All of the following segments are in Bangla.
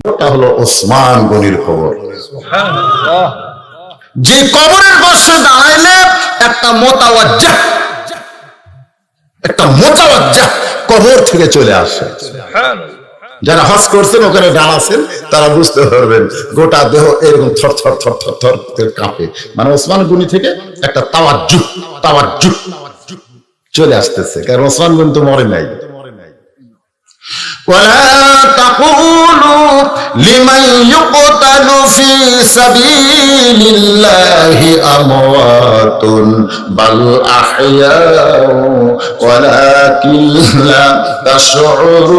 খবরটা হলো ওসমান গনির খবর। যে কবরের পাশে দাঁড়াইলে একটা মোতাওয়াজ্জাহ কবর থেকে চলে আসে। যারা হজ করছেন ওখানে দাঁড়াচ্ছেন তারা বুঝতে পারবেন, গোটা দেহ এরকম থর থর থর থর থর কাঁপে। মানে ওসমান গনি থেকে একটা তাওয়াজ্জুহ চলে আসতেছে, কারণ ওসমান গনি তো মরে নাই। ولا تقولوا لمن يقتل في سبيل الله أموات بل أحياء ولكن لا تشعرون।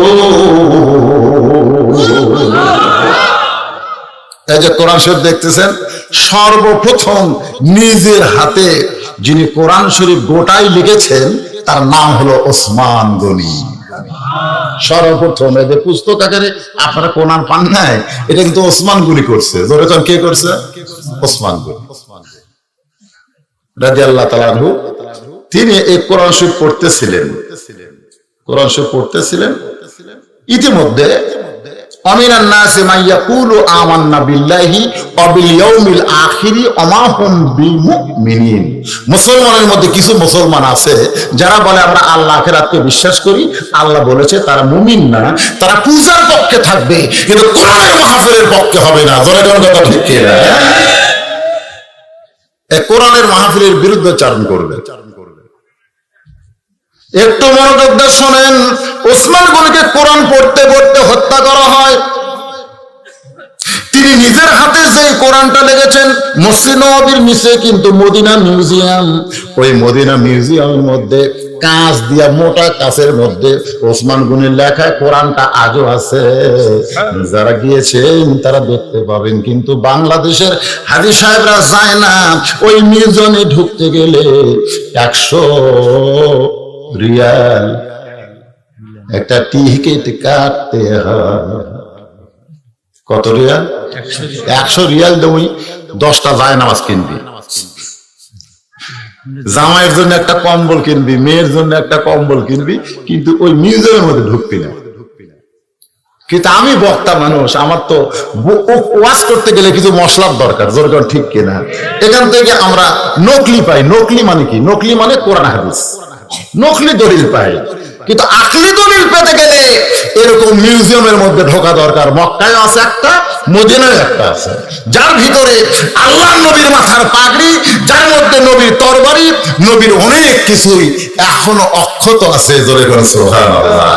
এই যে কোরআন শরীফ দেখতেছেন, সর্বপ্রথম নিজের হাতে যিনি কোরআন শরীফ গোটাই লিখেছেন তার নাম হলো ওসমান গনি। সর্বপ্রথম এই যে পুস্তক আকারে আপনারা কোরআন পান নাই, এটা কিন্তু ওসমান গনি করছে। যখন কে করছে? ওসমান গনি রাদিয়াল্লাহু তাআলা আনহু। তিনি এই কোরআন শরীফ পড়তেছিলেন। ইতিমধ্যে আমিনান নাসি মান ইয়াকুলু আমান্না বিল্লাহি ওয়া বিল ইয়াউমিল আখিরি ওয়া মা হুম বিমুমিনিন। মুসলমানের মধ্যে কিছু মুসলমান আছে যারা বলে আমরা আল্লাহ আখিরাতকে বিশ্বাস করি, আল্লাহ বলেছে তারা মুমিন না, তারা পূজার পক্ষে থাকবে কিন্তু কোরআনের মাহফিলের পক্ষে হবে না। জোরে জোরে কথা ঠিক কি না? এই কোরআনের মাহফিলের বিরুদ্ধে চারণ করবে। একটু মনোযোগ দিয়ে শোনেন, ওসমান গনিকে কোরআন পড়তে পড়তে হত্যা করা হয়। তিনি নিজের হাতে যে কোরআনটা লিখেছেন, মসজিদ নববীর নিচে কিন্তু মদিনা মিউজিয়াম, ওই মদিনা মিউজিয়ামের মধ্যে কাঁচ দিয়া, মোটা কাঁচের মধ্যে ওসমান গনির লেখা কোরআনটা আজও আছে। যারা গিয়েছেন তারা দেখতে পাবেন। কিন্তু বাংলাদেশের হাজী সাহেবরা যায় না। ওই মিউজিয়ামে ঢুকতে গেলে 100 রিয়াল একটা টিকিট কাটতে হয়। কত রিয়াল? 100 রিয়াল দেবই 10টা জায়নামাজ কিনবি, জামাইয়ের জন্য একটা কম্বল কিনবি, মেয়ের জন্য একটা কম্বল কিনবি, কিন্তু ওই মিউজিয়ামের মধ্যে ঢুকবি না। কিন্তু আমি বক্তা মানুষ, আমার তো ওয়াজ করতে গেলে কিছু মশলার দরকার। জোরকার ঠিক কিনা? এখান থেকে আমরা নকলি পাই। নকলি মানে কি? নকলি মানে কোরআন হাদিস, নকলি দলিল পাই। কিন্তু আকলি দলিল পেতে গেলে এরকম মিউজিয়ামের মধ্যে ঢোকা দরকার। মক্কায় আছে একটা, মদিনায় একটা আছে, যার ভিতরে আল্লাহ নবীর মাথার পাগড়ি, যার মধ্যে নবীর তরবারি, নবীর অনেক কিছুই এখনো অক্ষত আছে। জোরে করে সুবহানাল্লাহ।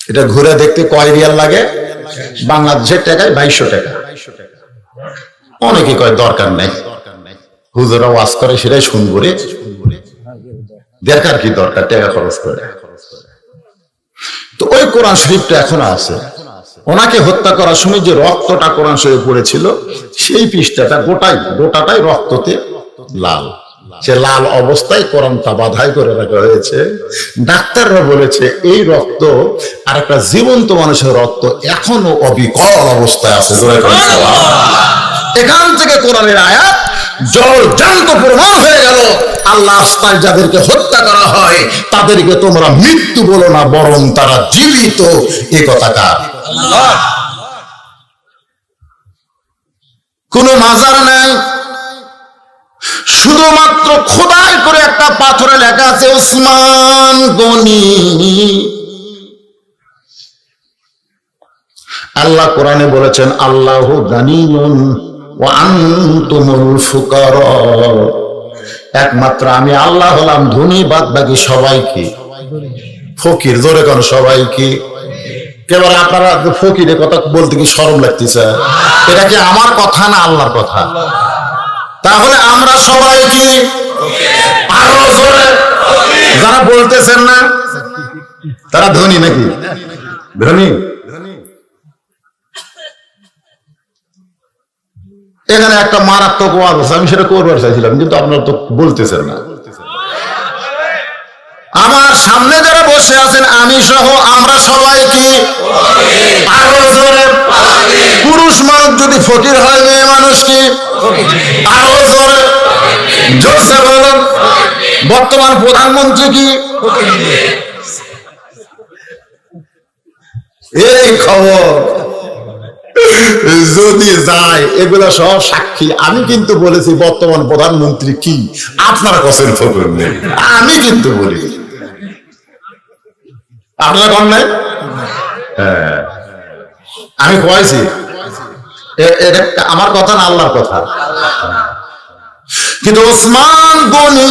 এটা ঘুরে দেখতে কয় রিয়াল লাগে? বাংলাদেশের টাকায় 2200 টাকা। অনেকে কয় দরকার নেই, হুজুরা ওয়াজ করে সেটাই শুনবো রে, দেখার কি দরকার টাকা খরচ করে। তো ওই কোরআন শরীফটা এখনো আছে। ওনাকে হত্যা করার সময় যে রক্তটা কোরআন শরীফে পড়েছিল, সেই পৃষ্ঠাটা গোটাটাই রক্ততে লাল। সে লাল অবস্থায় কোরআনটা বাঁধাই করে রাখা হয়েছে। ডাক্তাররা বলেছে এই রক্ত আর একটা জীবন্ত মানুষের রক্ত এখনো অবিকল অবস্থায় আছে। এখান থেকে কোরআনের আয়াত জলজান্ত প্রমাণ হয়ে গেল, আল্লাহ রাস্তায় যাদেরকে হত্যা করা হয় তাদেরকে তোমরা মৃত্যু বলো না, বরং তারা জীবিত। এ কথাটা কোন মাজার নাই, শুধুমাত্র খোদাই করে একটা পাথরে লেখা আছে ওসমান গনি। আল্লাহ কোরআনে বলেছেন আল্লাহু গানিয়ুন ওয়া আনতুমুল ফুকারা। একমাত্র আমি আল্লাহ হলাম ধনী, বাদ বাকি সবাই কি ফকির। জোরে কোন সবাই কি? কেবল আপনারা ফকিরের কথা বলতে কি শরম লাগতেছে? এটা কি আমার কথা না আল্লাহর কথা? তাহলে আমরা সবাই কি? আরো জোরে যারা বলতেছেন না তারা ধনী নাকি? ধনী? এখানে একটা মারাত্মক ওয়াজ আছে, আমি সেটা করবার চাইছিলাম কিন্তু আপনারা তো বলতেছেন না। আমার সামনে যারা বসে আছেন আমি সহ আমরা সবাই কি? আরো জোরে। পুরুষ মানুষ যদি ফকির হয়, মেয়ে মানুষ কি? আরো জোরে জোরসে বলুন। বর্তমান প্রধানমন্ত্রী কি? এই খবর যদি যায়, এগুলো সব সাক্ষী। আমি কিন্তু বলেছি বর্তমান প্রধানমন্ত্রী কি, আপনারা কছেন খবর নেই, আমি কিন্তু বলি, আপনারা কন নাই? হ্যাঁ, আমি কয়েছি, এটা আমার কথা না আল্লাহর কথা। কিন্তু ওসমান গনি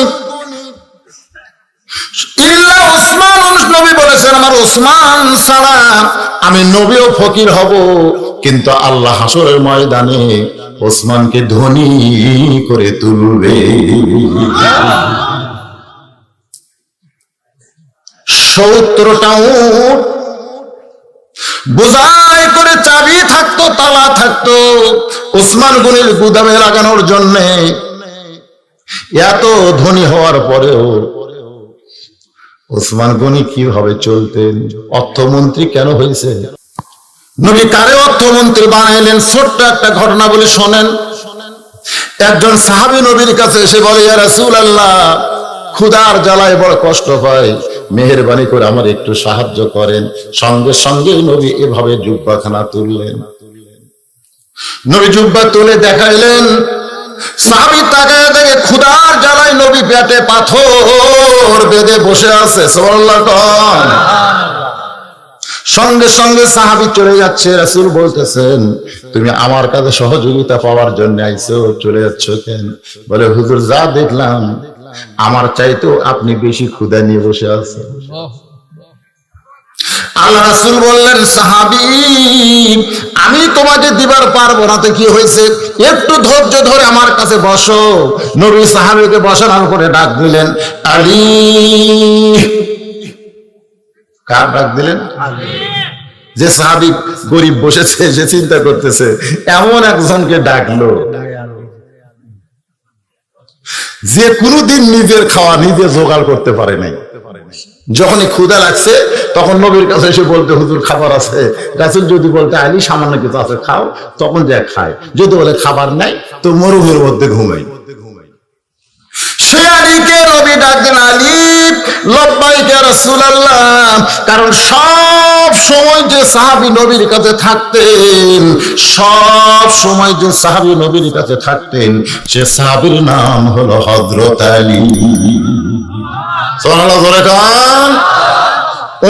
নবী বলেছেন, আমার ওসমান ছাড়া আমি নবী ও ফকির হব, কিন্তু আল্লাহ হাসরের ময়দানে ওসমানকে ধনী করে তুলবে। 70টা উট বোঝাই করে চাবি থাকতো, তালা থাকতো ওসমান গনির গুদামে লাগানোর জন্য। এত ধনী হওয়ার পরেও ওসমান গনি কিভাবে চলতেন? অর্থমন্ত্রী কেন হয়েছে? নবী কারে অর্থমন্ত্রী বানাইলেন? ছোট্ট একটা ঘটনা বলে শোনেন। একজন সাহাবী নবীর কাছে এসে বলে, ইয়া রাসূলুল্লাহ, ক্ষুধার জ্বালায় বড় কষ্ট পায়, মেহেরবানি করে আমার একটু সাহায্য করেন। সঙ্গে সঙ্গে নবী এভাবে জুব্বাখানা তুললেন। নবী জুব্বা তুলে দেখাইলেন। সাহাবী তাকায় দেখে ক্ষুধার জ্বালায় নবী পেটে পাথর বেঁধে বসে আছে। সুবহানাল্লাহ। সঙ্গে সঙ্গে সাহাবী চলে যাচ্ছে। রাসূল বলতেছেন, তুমি আমার কাছে সহযোগিতা পাওয়ার জন্য আইছো, চলে যাচ্ছ কেন? বলে, হুজুর যা দেখলাম আমার চাইতেও আপনি বেশি ক্ষুধা নিয়ে বসে আছেন। আল্লাহ রাসূল বললেন, সাহাবী আমি তোমাকে দিবার পারবো না, তো কি হয়েছে? একটু ধৈর্য ধরে আমার কাছে বসো। নবী সাহাবীকে বসানোর করে ডাক দিলেন, আলী। কার ডাক দিলেন? যে সাহাবী গরিব বসেছে, যে চিন্তা করতেছে, এমন একজনকে ডাকলো যে কোনদিন নিজের খাওয়া নিজে জোগাড় করতে পারে নাই। যখনই ক্ষুধা লাগছে তখন নবীর কাছে এসে বলতে, হুজুর খাবার আছে। রাসূল যদি বলতে, আলী সামান্য কিছু আছে খাও, তখন যা খায়। যদি বলে খাবার নাই, তো মরুভূমির মধ্যে ঘুমাই। সে আলীকে নবী ডাকলেন, আলী লব্বাইক ইয়া রাসূলুল্লাহ। কারণ সব সময় যে সাহাবী নবীর কাছে থাকতেন, সব সময় যে সাহাবী নবীর কাছে থাকতেন, সে সাহাবীর নাম হলো হযরত আলী। সুবহানাল্লাহ।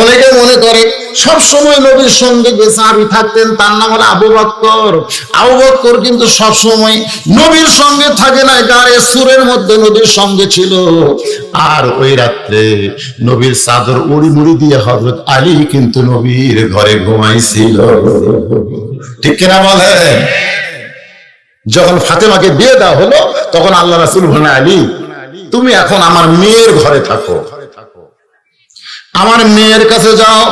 অনেকে মনে করে সব সময় নবীর সঙ্গে যে সাহাবী থাকতেন তার নাম হলো আবু বকর। আবু বকর কিন্তু সব সময় নবীর সঙ্গে থাকে না, গায়ে সুরের মধ্যে নবীর সঙ্গে ছিল। আর ওই রাত্রে নবীর চাদর উড়ি মুড়ি দিয়ে হযরত আলী কিন্তু নবীর ঘরে ঘুমাইছিল। ঠিক কিনা বলেন? যখন ফাতেমাকে বিয়ে দেওয়া হলো তখন আল্লাহ রাসূল বলেন, আলী তুমি এখন আমার মেয়ের ঘরে থাকো, আমার মেয়ের কাছে যাও।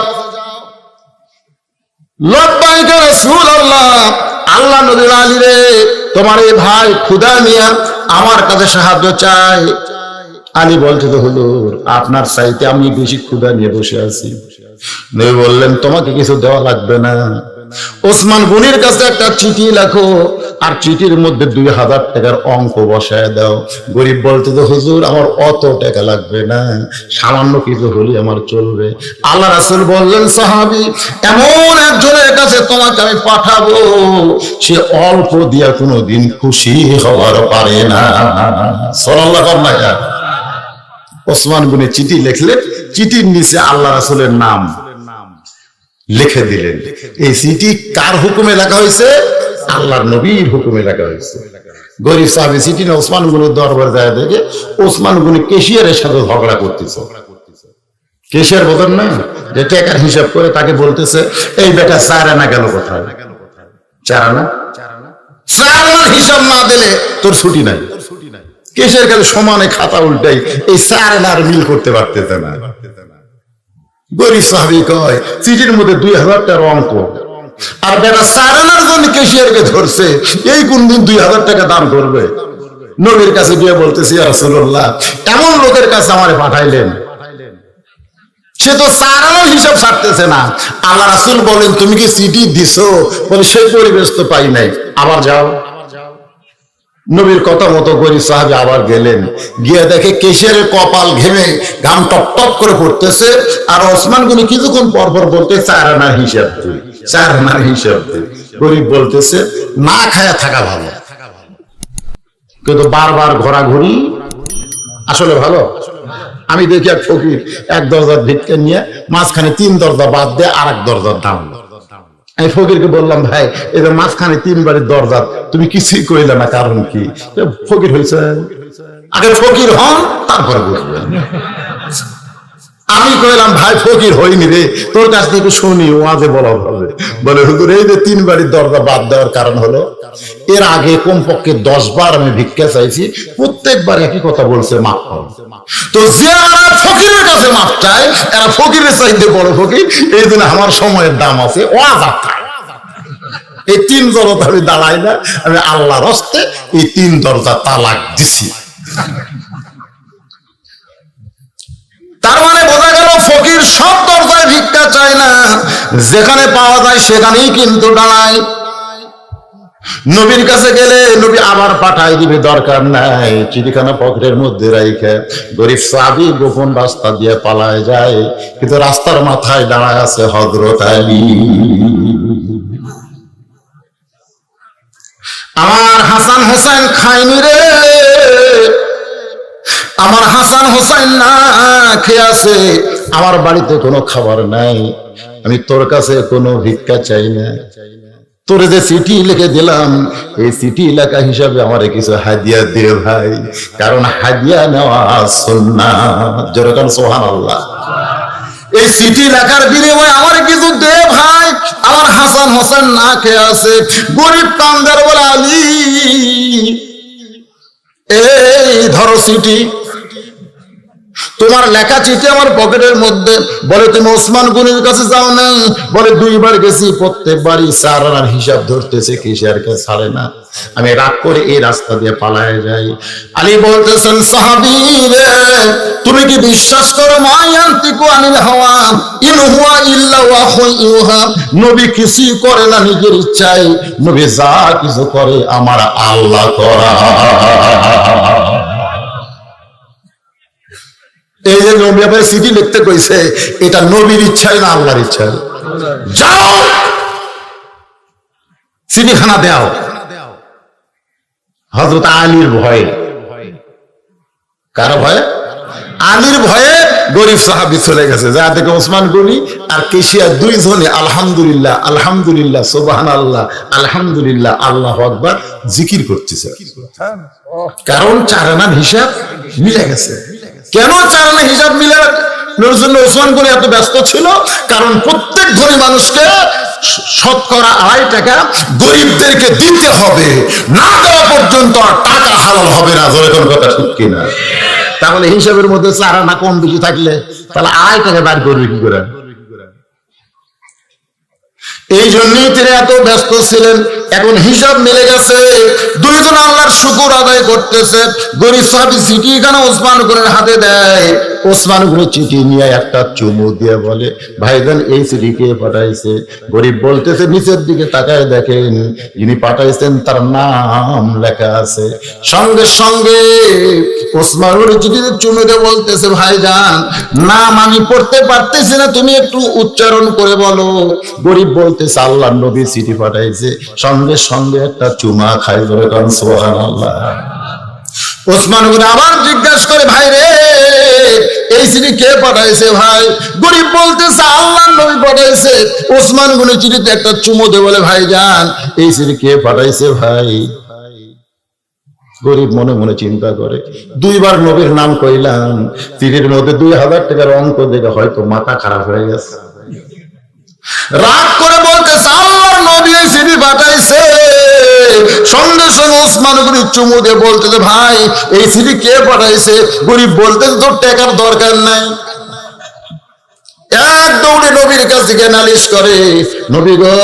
লব্বাইক ইয়া রাসূলুল্লাহ। আল্লাহ নবী, আলী রে, তোমার এই ভাই ক্ষুধা নিয়ে আমার কাছে সাহায্য চাই। আলী বলছে, তো হুজুর আপনার চাইতে আমি বেশি ক্ষুধা নিয়ে বসে আছি। নবী বললেন, তোমাকে কিছু দেওয়া লাগবে না, ওসমান গনির কাছে একটা চিঠি লেখো, আর চিঠির মধ্যে 2000 টাকার অঙ্ক বসায় দাও। গরিব বলতে, তো হুজুর আমার অত টাকা লাগবে না, সামান্য কিছু হলে আমার চলবে। আল্লাহ রাসূল বললেন, সাহাবী এমন একজনের কাছে তোমাকে আমি পাঠাবো, সে অল্প দিয়া কোনোদিন খুশি হওয়ার পারে না। সাল্লাল্লাহু আলাইহি ওয়াসাল্লাম। ওসমান গনি চিঠি লিখলেন, চিঠির নিচে আল্লাহ রাসূলের নাম লিখে দিলেন। এই চিঠি কার হুকুমে লেখা হয়েছে? আল্লাহর নবীর হুকুমে লেখা হয়েছে। গরিব সাহাবী চিঠি না ওসমান গনির দরবারে যায়, দেখে ওসমান গনি ক্যাশিয়ারের সাথে ঝগড়া করতেছে। ক্যাশিয়ার বোঝেন না, যে টাকার হিসাব করে তাকে বলতেছে, এই বেটা 4 আনা গেল কোথায়? 4 আনা হিসাব না দিলে তোর ছুটি নাই। ক্যাশিয়ার গেলে সমানে খাতা উল্টাই, এই 4 আনার মিল করতে পারতেছে না। গরিব সাহাবী কয়, চিঠির মধ্যে 2000 টাকার অঙ্ক, আর বেটা 4 আনার জন্য ক্যাশিয়ারকে ধরছে, এই কোনদিন 2000 টাকা দাম করবে? নবীর কাছে গিয়ে বলতেছি, ইয়া রাসূলুল্লাহ এমন লোকের কাছে আমারে পাঠাইলেন, সে তো 4 আনার হিসাব ছাড়তেছে না। আল্লাহ রাসূল বলেন, তুমি কি চিঠি দিছো? বলে, সেই পরিবেশ তো পাই নাই, আবার যাও। নবীর কথা মতো গরিব সাহাবী আবার গেলেন, গিয়ে দেখে কেশের কপাল ঘেমে ঘাম টপ টপ করে পড়তেছে। আর ওসমান গনি কিছুক্ষণ পর পর বলতে, 4 আনার হিসাব তুই, 4 আনার হিসাব তুই। গরিব বলতেছে, না খায়া থাকা ভালো, কিন্তু বারবার ঘোরাঘুরি আসলে ভালো। আমি দেখি এক ফকির এক দরজার ভিক্ষা নিয়ে মাঝখানে 3 দরজা বাদ দিয়ে আর এক দরজার দাম। আমি ফকিরকে বললাম, ভাই এদের মাঝখানে 3 বাড়ির দরজা, তুমি কিছুই কইলে না, কারণ কি? ফকির হয়েছে, আগে ফকির হন তারপরে বুঝবেন। আমি কইলাম, ভাই ফকির হইনি রে, তোর কাছ থেকে শুনি ওয়াজে বলা হবে। বলে, হুজুর এই যে 3 বাড়ির দরজা বাদ দেওয়ার কারণ হলো, এর আগে কমপক্ষে 10 বার আমি ভিক্ষা চাইছি, প্রত্যেকবার একই কথা বলছে, মাফ করো। তো যারা ফকিরের কাছে মাফ চায়, এরা ফকিরের চাইতে বড় ফকির, এই জন্য আমার সময়ের দাম আছে। ওয়াজ এই 3 দরজা আমি দাঁড়াই না, আমি আল্লাহর হস্তে এই 3 দরজা তালাক দিছি। তার মানে বোঝা গেল, ফকির সব দরজায় ভিক্ষা চায় না, যেখানে পাওয়া যায় সেখানেই কিন্তু দাঁড়ায়। নবীর কাছে গেলে নবী আবার পাঠাই দিবে, দরকার নাই। চিঠিখানা পকেটের মধ্যে রাইখে গরিব সাহাবী গোপন রাস্তা দিয়ে পালায় যায়, কিন্তু রাস্তার মাথায় দাঁড়ায় আছে হযরত আলী। আমার হাসান হোসেন খায়নি রে, আমার হাসান হোসেন না খেয়ে আছে, আমার বাড়িতে কোনো খাবার নাই, আমি তোর কাছে কোনো ভিক্ষা চাই না। তোরে যে চিঠি লিখে দিলাম, এই চিঠি লেখা হিসাবে আমার কিছু হাদিয়া দে ভাই, কারণ হাদিয়া নেওয়া সুন্নাত। যেরকম সুবহানাল্লাহ। এই চিঠি লেখার বিনিময়ে আমার কিছু দে ভাই, আমার হাসান হোসেন না খেয়ে আছে। গরিব কান্দার বলে, আলী এই ধরো চিঠি, তোমার লেখা চিঠি আমার পকেটের মধ্যে। বলে, তুমি ওসমান গনির কাছে যাও না? বলে, 2 বার গেছি, প্রত্যেকবারই 4 আনার হিসাব ধরতেছে, কিসেরকে ছাড়ে না। আমি রাগ করে এই রাস্তা দিয়ে পালায় যাই। আলী বলতেছেন, সাহাবী রে, তুমি কি বিশ্বাস করো, মা ইয়ান্তিকু আনিল হাওয়া ইন হুয়া ইল্লা ওয়াহয়ুন ইউহা, নবী কিছুই করে না নিজের ইচ্ছায়, নবী যা কিছু করে আমার আল্লাহ করা। এই যে নবী আপনার চিঠি লিখতে কইছে, এটা নবীর ইচ্ছায় না আল্লাহর ইচ্ছায়? যাও চিঠিখানা দাও। হযরত আলীর ভয়ে, কার ভয়ে? আলীর ভয়ে গরিব সাহাবী চলে গেছে। যা দেখে ওসমান গনি আর কেশিয়া 2 জনে আলহামদুলিল্লাহ আলহামদুলিল্লাহ সুবহানাল্লাহ আলহামদুলিল্লাহ আল্লাহু আকবার জিকির করতেছে, কারণ 4 আনার হিসাব মিলে গেছে। কেন 4 আনার হিসাব মিলে জন্য ওসমান গনি এত ব্যস্ত ছিল? কারণ প্রত্যেক ধনী মানুষকে শতকরা 2.5 টাকা গরিবদেরকে দিতে হবে, না দেওয়া পর্যন্ত টাকা হালাল হবে না। যেরকম কথা ঠিক কিনা? তাহলে হিসাবের মধ্যে 4 আনা কম বেশি থাকলে তাহলে 2.5 টাকা বার করবে কি করে? এই জন্যই তিনি এত ব্যস্ত ছিলেন। এখন হিসাব মিলে গেছে, 2 জন আল্লাহর শুকর আদায় করতেছে। গরিব সাহাবী চিঠি এখানে ওসমান গনির হাতে দেয়। ওসমান গনি চিঠি নিয়ে একটা চুমু দিয়ে বলে, ভাইজান এই চিঠি কে পাঠাইছে? গরিব বলতেছে, নিচের দিকে তাকায় দেখেন, যিনি পাঠাইছেন তার নাম লেখা আছে। সঙ্গে সঙ্গে ওসমান গনি চিঠিতে চুমু দিয়ে বলতেছে, ভাইজান নাম আমি পড়তে পারতেছি না, তুমি একটু উচ্চারণ করে বলো। গরিব বলতেছে, আল্লাহর নবী চিঠি পাঠাইছে। সঙ্গে সঙ্গে একটা চুমা খাই, ধরে কারণ সুবহানাল্লাহ। ওসমান গনি আবার জিজ্ঞাসা করে, ভাই রে এই চিঠি কে পাঠাইছে? ভাই গরিব বলতেছে, আল্লাহর নবী পাঠাইছে। ওসমান গনি চিঠিতে একটা চুমু দিয়ে বলে, ভাইজান এই চিঠি কে পাঠাইছে? ভাই গরিব মনে মনে চিন্তা করে, 2 বার নবীর নাম কইলাম, চিঠির মধ্যে 2000 টাকার অঙ্ক দেখে হয়তো মাথা খারাপ হয়ে গেছে। রাগ করে বলতেছে, আল্লাহর নবী এই চিঠি পাঠাইছে। সঙ্গে সঙ্গে ওসমান গনি চুমু দিয়ে বলতেছে, ভাই এই চিঠি কে পাঠাইছে? গরিব বলতেছে, তোর টাকার দরকার নাই। এক দৌড়ে করে নবীর কাছে গিয়ে নালিশ করে, নবী গো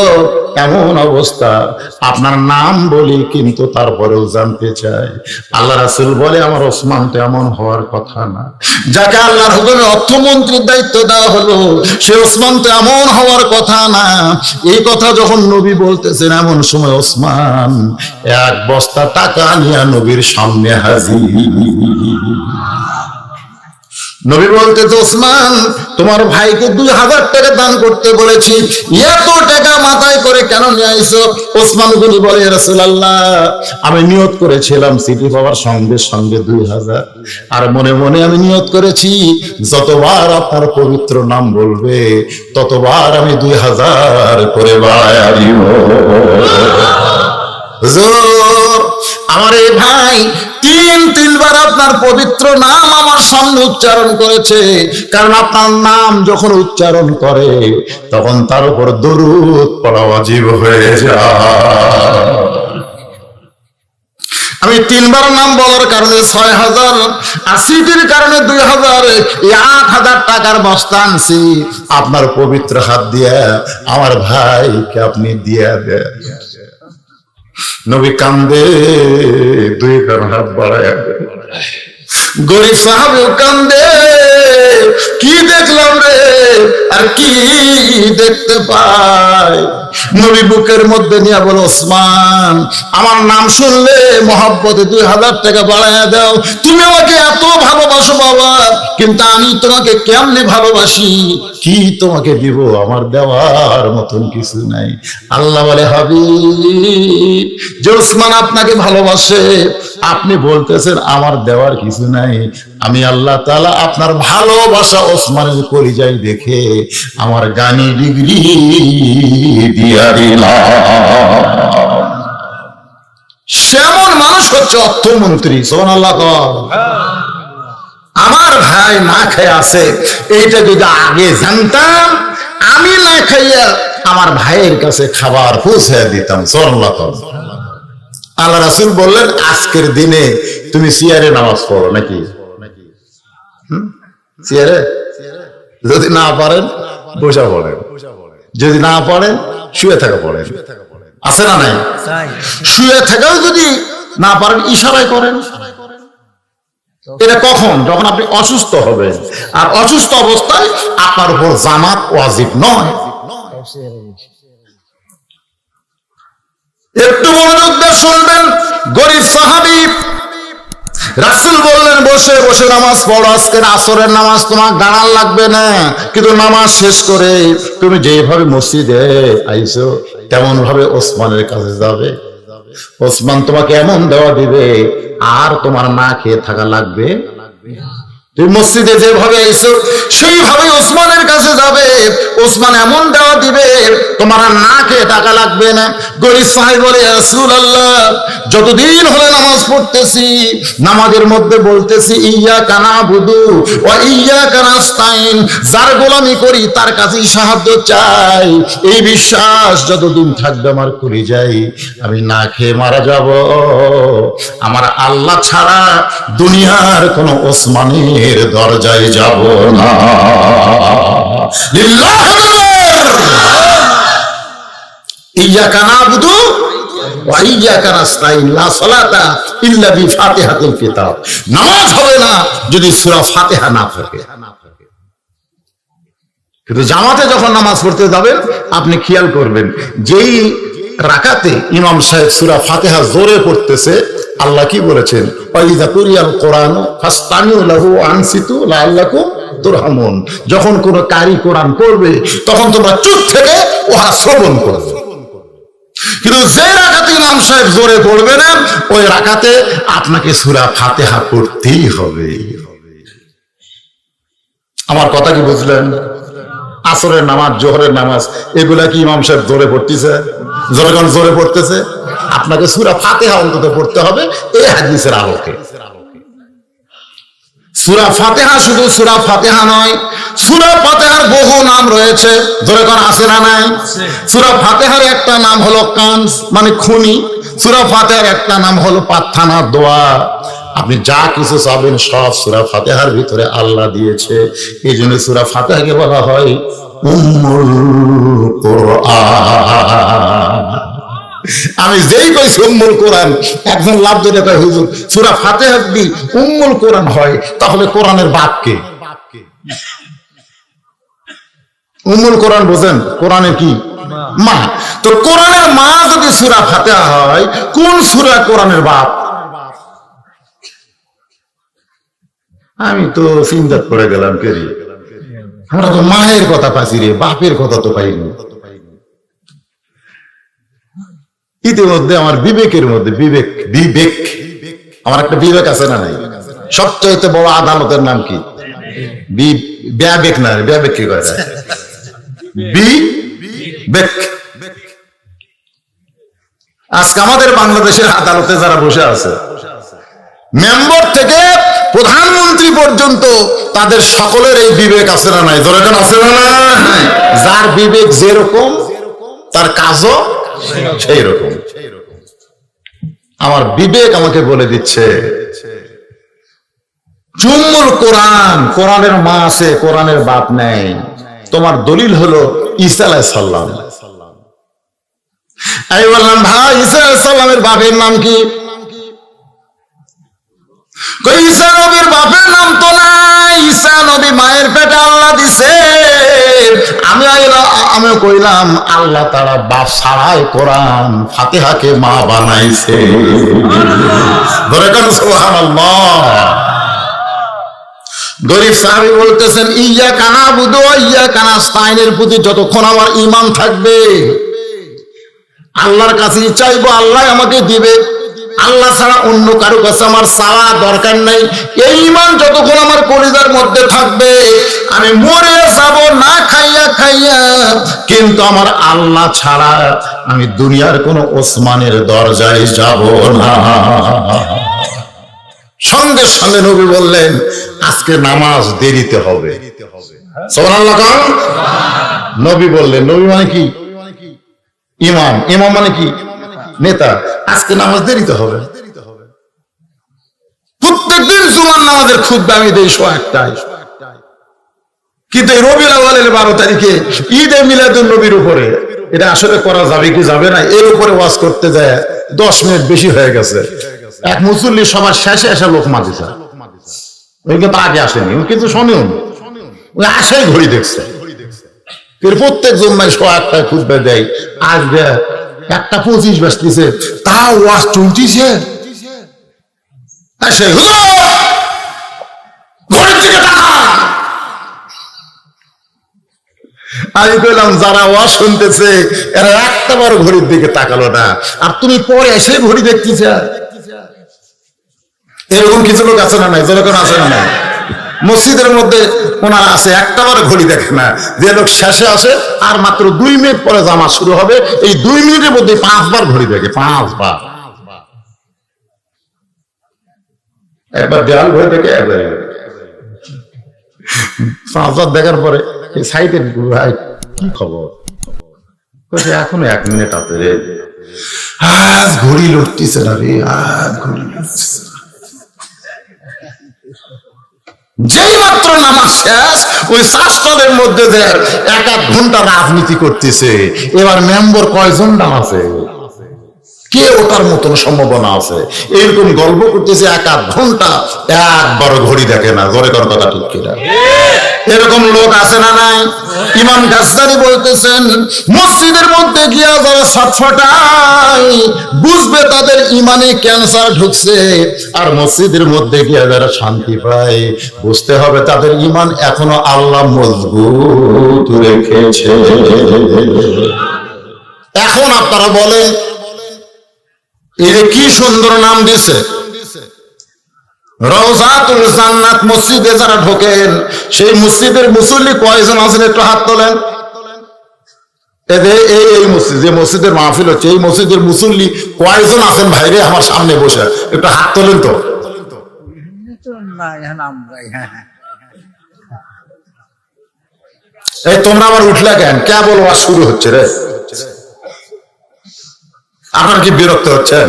এমন অবস্থা, আপনার নাম বলি কিন্তু তারপরেও জানতে চাই। আল্লাহ রাসূল বলে, আমার ওসমান তো এমন হওয়ার কথা না, যাকে আল্লাহর হুকুমে অর্থমন্ত্রীর দায়িত্ব দেওয়া হলো সে ওসমান তো এমন হওয়ার কথা না। এই কথা যখন নবী বলতেছেন, এমন সময় ওসমান এক বস্তা টাকা নিয়ে নবীর সামনে হাজির। নবী বলতেছে, ওসমান তোমার ভাইকে 2000 টাকা দান করতে বলেছি, এত টাকা মাথায় করে কেন নিয়ে আইছো? ওসমান গনি বলে, ইয়া রাসূলুল্লাহ আমি নিয়ত করেছিলাম চিঠি পাওয়ার সঙ্গে সঙ্গে 2000, আর মনে মনে আমি নিয়ত করেছি যতবার আপনার পবিত্র নাম বলবে ততবার আমি 2000 করে বাড়ায়া দিব। হুজুর আমার এই ভাই তিনবার আপনার পবিত্র নাম আমার সামনে উচ্চারণ করেছে, কারণ আপনার নাম যখন উচ্চারণ করে তখন তার উপর দরুদ পড়া ওয়াজিব হয়ে যায়। আমি 3বার নাম বলার কারণে 6000, আর সিটির কারণে 2000, 8000 টাকার বস্তা আনছি আপনার পবিত্র হাত দিয়ে আমার ভাইকে আপনি দিয়ে দেন। নবী কান্দে, 2 হাত বাড়ায়। গরিব সাহাবীও কান্দে, কি দেখলাম রে আর কি দেখতে পাই। নবী বুকের মধ্যে নিয়ে বলো, ওসমান আমার নাম শুনলে মহব্বতে 2000 টাকা বাড়ায় দাও। তুমি আমাকে এত ভালোবাসো বাবা, কিন্তু আমি তোমাকে কেমনে ভালোবাসি, কি তোমাকে দিব, আমার দেওয়ার মতন কিছু নাই। আল্লাহ বলে, হাবিব যে ওসমান আপনাকে ভালোবাসে, আপনি বলতেছেন আমার দেওয়ার কিছু নাই, আমি আল্লাহ তাআলা আপনার ভালোবাসা ওসমানের কলিজায় দেখে আমার গানি ডিগ্রি দিয়া দিলাম। সেমন মানুষ হচ্ছে অর্থমন্ত্রী। সুবহানাল্লাহ। আমার ভাই না খেয়ে আছে, এইটা যদি আগে জানতাম আমি না খাইয়া আমার ভাইয়ের কাছে খাবার পৌঁছে দিতাম। সুবহানাল্লাহ। আল্লাহ রাসূল বললেন, আজকের দিনে তুমি চেয়ারে নামাজ পড়ো নাকি? চেয়ারে যদি না পারেন বসে পড়েন, যদি না পারেন শুয়ে থাকা পড়েন। আছে না নাই? শুয়ে থাকাও যদি না পারেন ইশারায় করেন। এটা কখন? যখন আপনি অসুস্থ হবেন, আর অসুস্থ অবস্থায় আপনার উপর জামাত ওয়াজিব নয়। একটু মনোযোগ দিয়ে শুনবেন। গরিব সাহাবী রাসূল বললেন, বসে বসে নামাজ পড়ো, আজকের আসরের নামাজ তোমার দাঁড়ান লাগবে না, কিন্তু নামাজ শেষ করে তুমি যেভাবে মসজিদে আইছো তেমন ভাবে ওসমানের কাছে যাবে। ওসমান তোমাকে এমন দেওয়া দিবে আর তোমার না খেয়ে থাকা লাগবে। তুমি মসজিদে যেভাবে আইছো সেইভাবে ওসমানের কাছে যাবে, ওসমান এমন দেওয়া দিবে তোমার না খেয়ে টাকা লাগবে না। গরিব সাহেব বলে, ইয়া রাসূলুল্লাহ যতদিন হলে নামাজ পড়তেছি, নামাজের মধ্যে বলতেছি ইয়্যাকা না'বুদু ওয়া ইয়্যাকা নাস্তাইন, যার গোলামি করি তার কাছেই সাহায্য চাই, এই বিশ্বাস যতদিন থাকবে আমার কলিজায়, আমি না খেয়ে মারা যাব, আমার আল্লাহ ছাড়া দুনিয়ার কোন ওসমানের দরজায় যাব না। ইয়্যাকা না'বুদু ওয়া ইয়্যাকা নাস্তাইন, লা সালাতা ইল্লা বিফাতিহাতিল কিতাব, নামাজ হবে না যদি সূরা ফাতিহা না পড়ে। কিন্তু জামাতে যখন নামাজ পড়তে যাবেন আপনি খেয়াল করবেন, যেই রাকাতে ইমাম সাহেব সূরা ফাতিহা জোরে পড়তেছে, আল্লাহ কি বলেছেন? ওয়াইযা কুরিয়াল কোরআন ফাসতামিউ লাহু আনসিতু লাআল্লাকুম তুরহামুন, যখন কোন কারি কোরআন পড়বে তখন তোমরা চুপ থেকে ওহা শ্রবণ করবে। কিন্তু যে রাকাতে ইমাম সাহেব জোরে পড়বে না, ওই রাকাতে আপনাকে সূরা ফাতিহা পড়তেই হবে। আমার কথা কি বুঝলেন? আসরের নামাজ, জোহরের নামাজ, এগুলা কি ইমাম সাহেব জোরে পড়তেছে? জোরে জোরে পড়তেছে? আপনাকে সূরা ফাতিহা অন্তত পড়তে হবে এই হাদিসের আলোকে। সূরা ফাতিহা শুধু সূরা ফাতিহা নয়, সূরা ফাতিহার বহু নাম রয়েছে। জোরে কোন আছে না নাই? সূরা ফাতিহার একটা নাম হলো কানজ, মানে খুনি। সূরা ফাতিহার একটা নাম হলো প্রার্থনা, দোয়া। আপনি যা কিছু চাবেন সব সূরা ফাতিহার ভিতরে আল্লাহ দিয়েছে। এই জন্য সূরা ফাতিহাকে বলা হয় উম্মুল কোরআন। আমি যেই কইছি উম্মুল কোরআন, একজন লাভ ধরে কয় হুজুর সূরা ফাতিহা যদি উম্মুল কোরআন হয় তাহলে কোরআনের বাপ কে? উম্মুল কোরআন বোঝেন? কোরআনের কি মা। তো কোরআনের মা যদি সূরা ফাতিহা হয়, কোন সূরা কোরআনের বাপ? আমি তো চিন্তা করে গেলাম কে রে, আমরা তো মায়ের কথা পাচ্ছি রে, বাপের কথা তো পাইনি। ইতিমধ্যে আমার বিবেকের মধ্যে বিবেক বিবেক আমার একটা বিবেক আছে না নাই? সবচেয়ে বড় আদালতের নাম কি? বিবেক না, বিবেক কি করে? বিবেক। আজকে আমাদের বাংলাদেশের আদালতে যারা বসে আছে, মেম্বার থেকে প্রধানমন্ত্রী পর্যন্ত, তাদের সকলের এই বিবেক আছে না নাই? দরকার আছে না? যার বিবেক যেরকম তার কাজও সেই রকম। আমার বিবেক আমাকে বলে দিচ্ছে উম্মুল কোরআন, কোরআনের মা আছে, কোরআনের বাপ নেই। তোমার দলিল হলো ঈসা আলাইহিস সালাম। আমি বললাম ভাই ঈসা আলাইহিস সালামের বাপের নাম কি? ঈসা নবীর বাপের নাম তো নাই, ঈসা নবী মায়ের পেটে আল্লাহ দিছে। আমি কইলাম আল্লাহ তাআলা বাপ ছাড়াই কোরআন ফাতিহাকে মা বানাইছে। বলেন সুবহানাল্লাহ। গরীব সাহাবী বলতেছেন ইয়্যাকা না'বুদু ওয়া ইয়্যাকা নাস্তাঈনের প্রতি যতক্ষণ আমার ঈমান থাকবে, আল্লাহর কাছে চাইবো আল্লাহ আমাকে দিবে, আল্লাহ ছাড়া অন্য কারো কাছে আমার চাওয়া দরকার নাই। এই ঈমান যতক্ষণ আমার কলিজার মধ্যে থাকবে, আমি মরে যাব না খাইয়া খাইয়া, কিন্তু আমার আল্লাহ ছাড়া আমি দুনিয়ার কোন ওসমানের দরজায় যাব না। সঙ্গে সঙ্গে নবী বললেন আজকে নামাজ দেরিতে হবে। সুবহানাল্লাহ। নবী বললেন, নবী মানে কি? ইমাম। ইমাম মানে কি? নেতা। আজকে নামাজ দেরিতে হবে। প্রত্যেকদিন জুমার নামাজের খুতবা আমি দেই 1:01টায়, কিন্তু এই রবিউল আউয়ালের 12 তারিখে ঈদে মিলাদুন নবীর উপরে এটা আসলে করা যাবে কি যাবে না, এর উপরে ওয়াজ করতে যায় 10 মিনিট বেশি হয়ে গেছে। এক মুসল্লি সবার শেষে এসে লোক মাদিছে, ওই কিন্তু আগে আসেনি, কিন্তু শোনেন ওই আশাই ঘড়ি দেখছে। প্রত্যেক জুম্মায় 1:01টায় খুতবা দেয়, আজ 1:25 বাজতেছে, তা ওয়াজ চলতেছে। আমি কইলাম যারা ওয়াজ শুনতেছে এরা একটাবার ঘড়ির দিকে তাকালো না, আর তুমি পরে এসে ঘড়ি দেখতেছ। এরকম কিছু লোক আছে না নাই? যেরকম আছে না নাই? মসজিদের মধ্যে ওনারা আছে, একটাবার ঘড়ি দেখে না। যে লোক শেষে আসে আর মাত্র 2 মিনিট পরে জামাত শুরু হবে, এই 2 মিনিটের মধ্যে 5 বার ঘড়ি দেখে, 5 বার। একবার দেয়াল ঘড়ি দেখে, একবার 5 বার দেখার পরে এই সাইডে কি খবর, এখনো 1 মিনিট আছে রে, আজ ঘড়ি লড়তেছে না রে, আজ ঘড়ি লড়তেছে। যেই মাত্র নামাজ শেষ, ওই শাসনের মধ্যে 1-1 ঘন্টা রাজনীতি করতেছে। এবার মেম্বার কয়জন নাম আছে, কে ওটার মতন সম্ভাবনা আছে, এরকম গল্প করতেছে 1-1 ঘন্টা, একবার ঘড়ি দেখে না। ঘরে কোন কথা ঠিক কিনা? এরকম লোক আছে না নাই? ইমাম গাজদালি বলতেছেন মসজিদের মধ্যে গিয়া যারা ছটফটায় বুঝবে তাদের ইমানে ক্যান্সার ঢুকছে, আর মসজিদের মধ্যে গিয়া যারা শান্তি পায় বুঝতে হবে তাদের ইমান এখনো আল্লাহ মজবুত রেখেছে। এখন আপনারা বলেন এর কি সুন্দর নাম দিছে, রওজাতুল জান্নাত। মসজিদে যারা ঢোকেন সেই মসজিদের মুসল্লি কয়জন আছেন একটু হাত তোলেন। এই মসজিদ, যে মসজিদের মাহফিল হচ্ছে, এই মসজিদের মুসল্লি কয়জন আছেন ভাইরে আমার সামনে বসে, একটু হাত তোলেন তো। এই তোমরা আবার উঠলে কেন? কেবল ওয়াজ শুরু হচ্ছে রে, আপনারা কি বিরক্ত হচ্ছেন?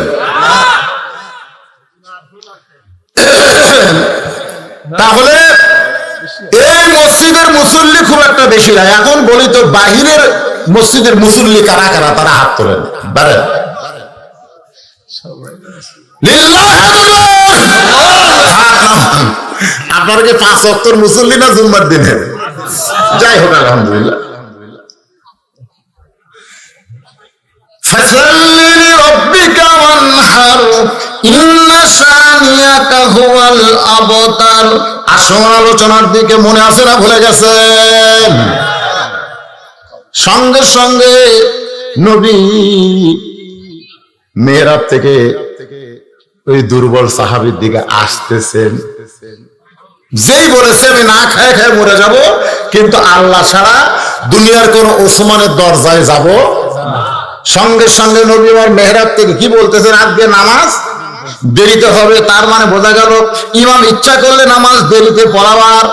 তাহলে এই মসজিদ মসজিদের মুসল্লি খুব একটা বেশি নাই। এখন বলি তো বাহিরের মসজিদের মুসল্লি কারা কারা, তারা হাত তোলেন পারেন। আপনার কি 5 ওয়াক্তের মুসল্লি না জুম্মার দিনে? যাই হোক আলহামদুলিল্লাহ। ফাসাল্লি লিরাব্বিকা ওয়ানহার ইন্না শানিয়াকা হুয়াল আবতার। আসল আলোচনার দিকে মনে আছে না ভুলে গেছেন? সঙ্গে সঙ্গে নবী মেহরাব থেকে ওই দুর্বল সাহাবীর দিকে আসতেছেন। যেই বলেছে আমি না খায় খায় মরে যাব, কিন্তু আল্লাহ ছাড়া দুনিয়ার কোন ওসমানের দরজায় যাব। সঙ্গে সঙ্গে নবী আমার মেহরাব থেকে কি বলতেছেন? আজকে নামাজ দেরিতে হবে। তার মানে বোঝা গেল ইমাম ইচ্ছা করলে নামাজ দেরিতে পড়াবার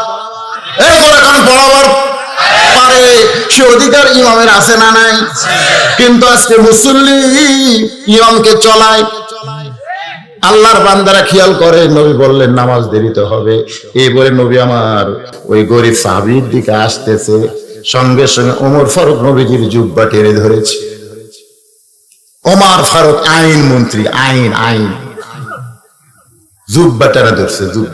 পড়াবার পারে, সে অধিকার ইমামের আছে না নাই? কিন্তু আজকে মুসল্লি ইমামকে চলায়। আল্লাহর বান্দারা খেয়াল করে, নবী বললেন নামাজ দেরিতে হবে, এই বলে নবী আমার ওই গরিব সাহাবীর দিকে আসতেছে। সঙ্গে সঙ্গে ওমর ফারুক নবীজির জুব্বা টেনে ধরেছে। ওমর ফারুক আইন মন্ত্রী, আইন আইন জুব্বা টেনে ধরছে। হুজুর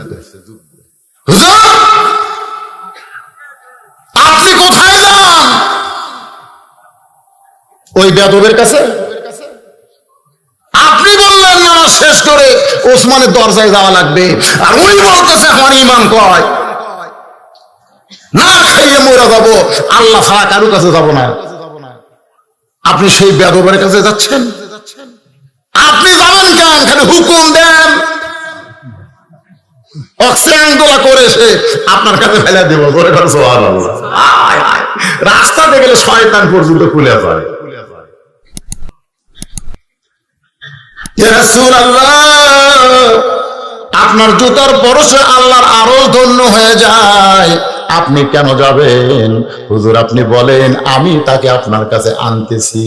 আপনি কোথায় যান? ওই বেয়াদবের কাছে। আপনি বললেন নামাজ শেষ করে ওসমানের দরজায় যাওয়া লাগবে, আর ওই বলতেছে আমার ইমাম কয় না খাইয়ে মরে যাবো, আল্লাহ ছাড়া কারো কাছে যাব না। আপনি সেই বেয়াদবের কাছে যাচ্ছেন? আপনি যাবেন কেন? খালি হুকুম দেন, অক্সিয়াঙ্গোলা করে সে আপনার কাছে ফেলে দেবো। রাস্তাতে গেলে শয়তান পর্যন্ত খুলে যায়। আপনার জুতার পরশে আল্লাহর আরো ধন্য হয়ে যায়, আপনি কেন যাবেন? হুজুর আপনি বলেন, আমি তাকে আপনার কাছে আনতেছি।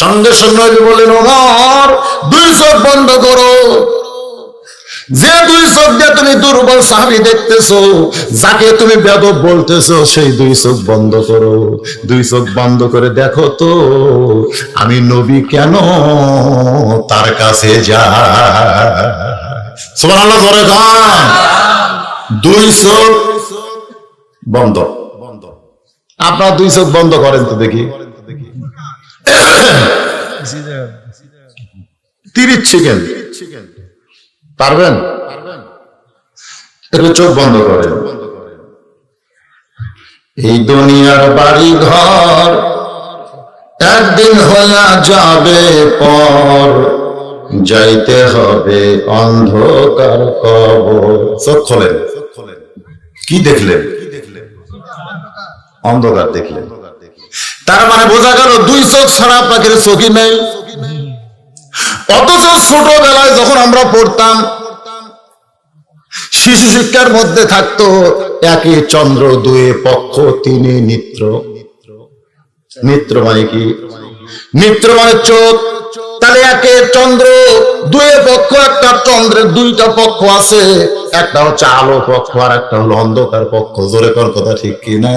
সঙ্গে সঙ্গে বলেন ওমর 2 চোখ বন্ধ করো। যে 2 চোখ দিয়ে তুমি দুর্বল সাহাবী দেখতেছো, যাকে তুমি বেয়াদব বলতেছো, সেই 2 চোখ বন্ধ করো। 2 চোখ বন্ধ করে দেখো তো আমি নবী কেন তার কাছে যাই। সুবহানাল্লাহ জোরে গান। 2 চোখ বন্ধ। আপনার 2 চোখ বন্ধ করেন তো দেখি। 30 সেকেন্ড পারবেন? একটু চোখ বন্ধ করেন। এই দুনিয়ার বাড়ি ঘর একদিন হইয়া যাবে পর, যাইতে হবে অন্ধকার কবর। চোখ খোলেন। কি দেখলেন? অন্ধকার দেখলেন। তার মানে বোঝা গেল 2 চোখ ছাড়া আপনাকে চোখই নেই। অথচ ছোটবেলায় যখন আমরা পড়তাম, শিশু শিক্ষার মধ্যে থাকতো 1 চন্দ্র, 2 পক্ষ, 3 নেত্র। নেত্র মানে কি? নেত্র মানে চোখ। তাহলে 1 চন্দ্র, 2 পক্ষ। একটা চন্দ্রের 2টা পক্ষ আছে, একটা হচ্ছে আলো পক্ষ আর একটা হলো অন্ধকার পক্ষ। জোরে কর কথা ঠিক কিনা?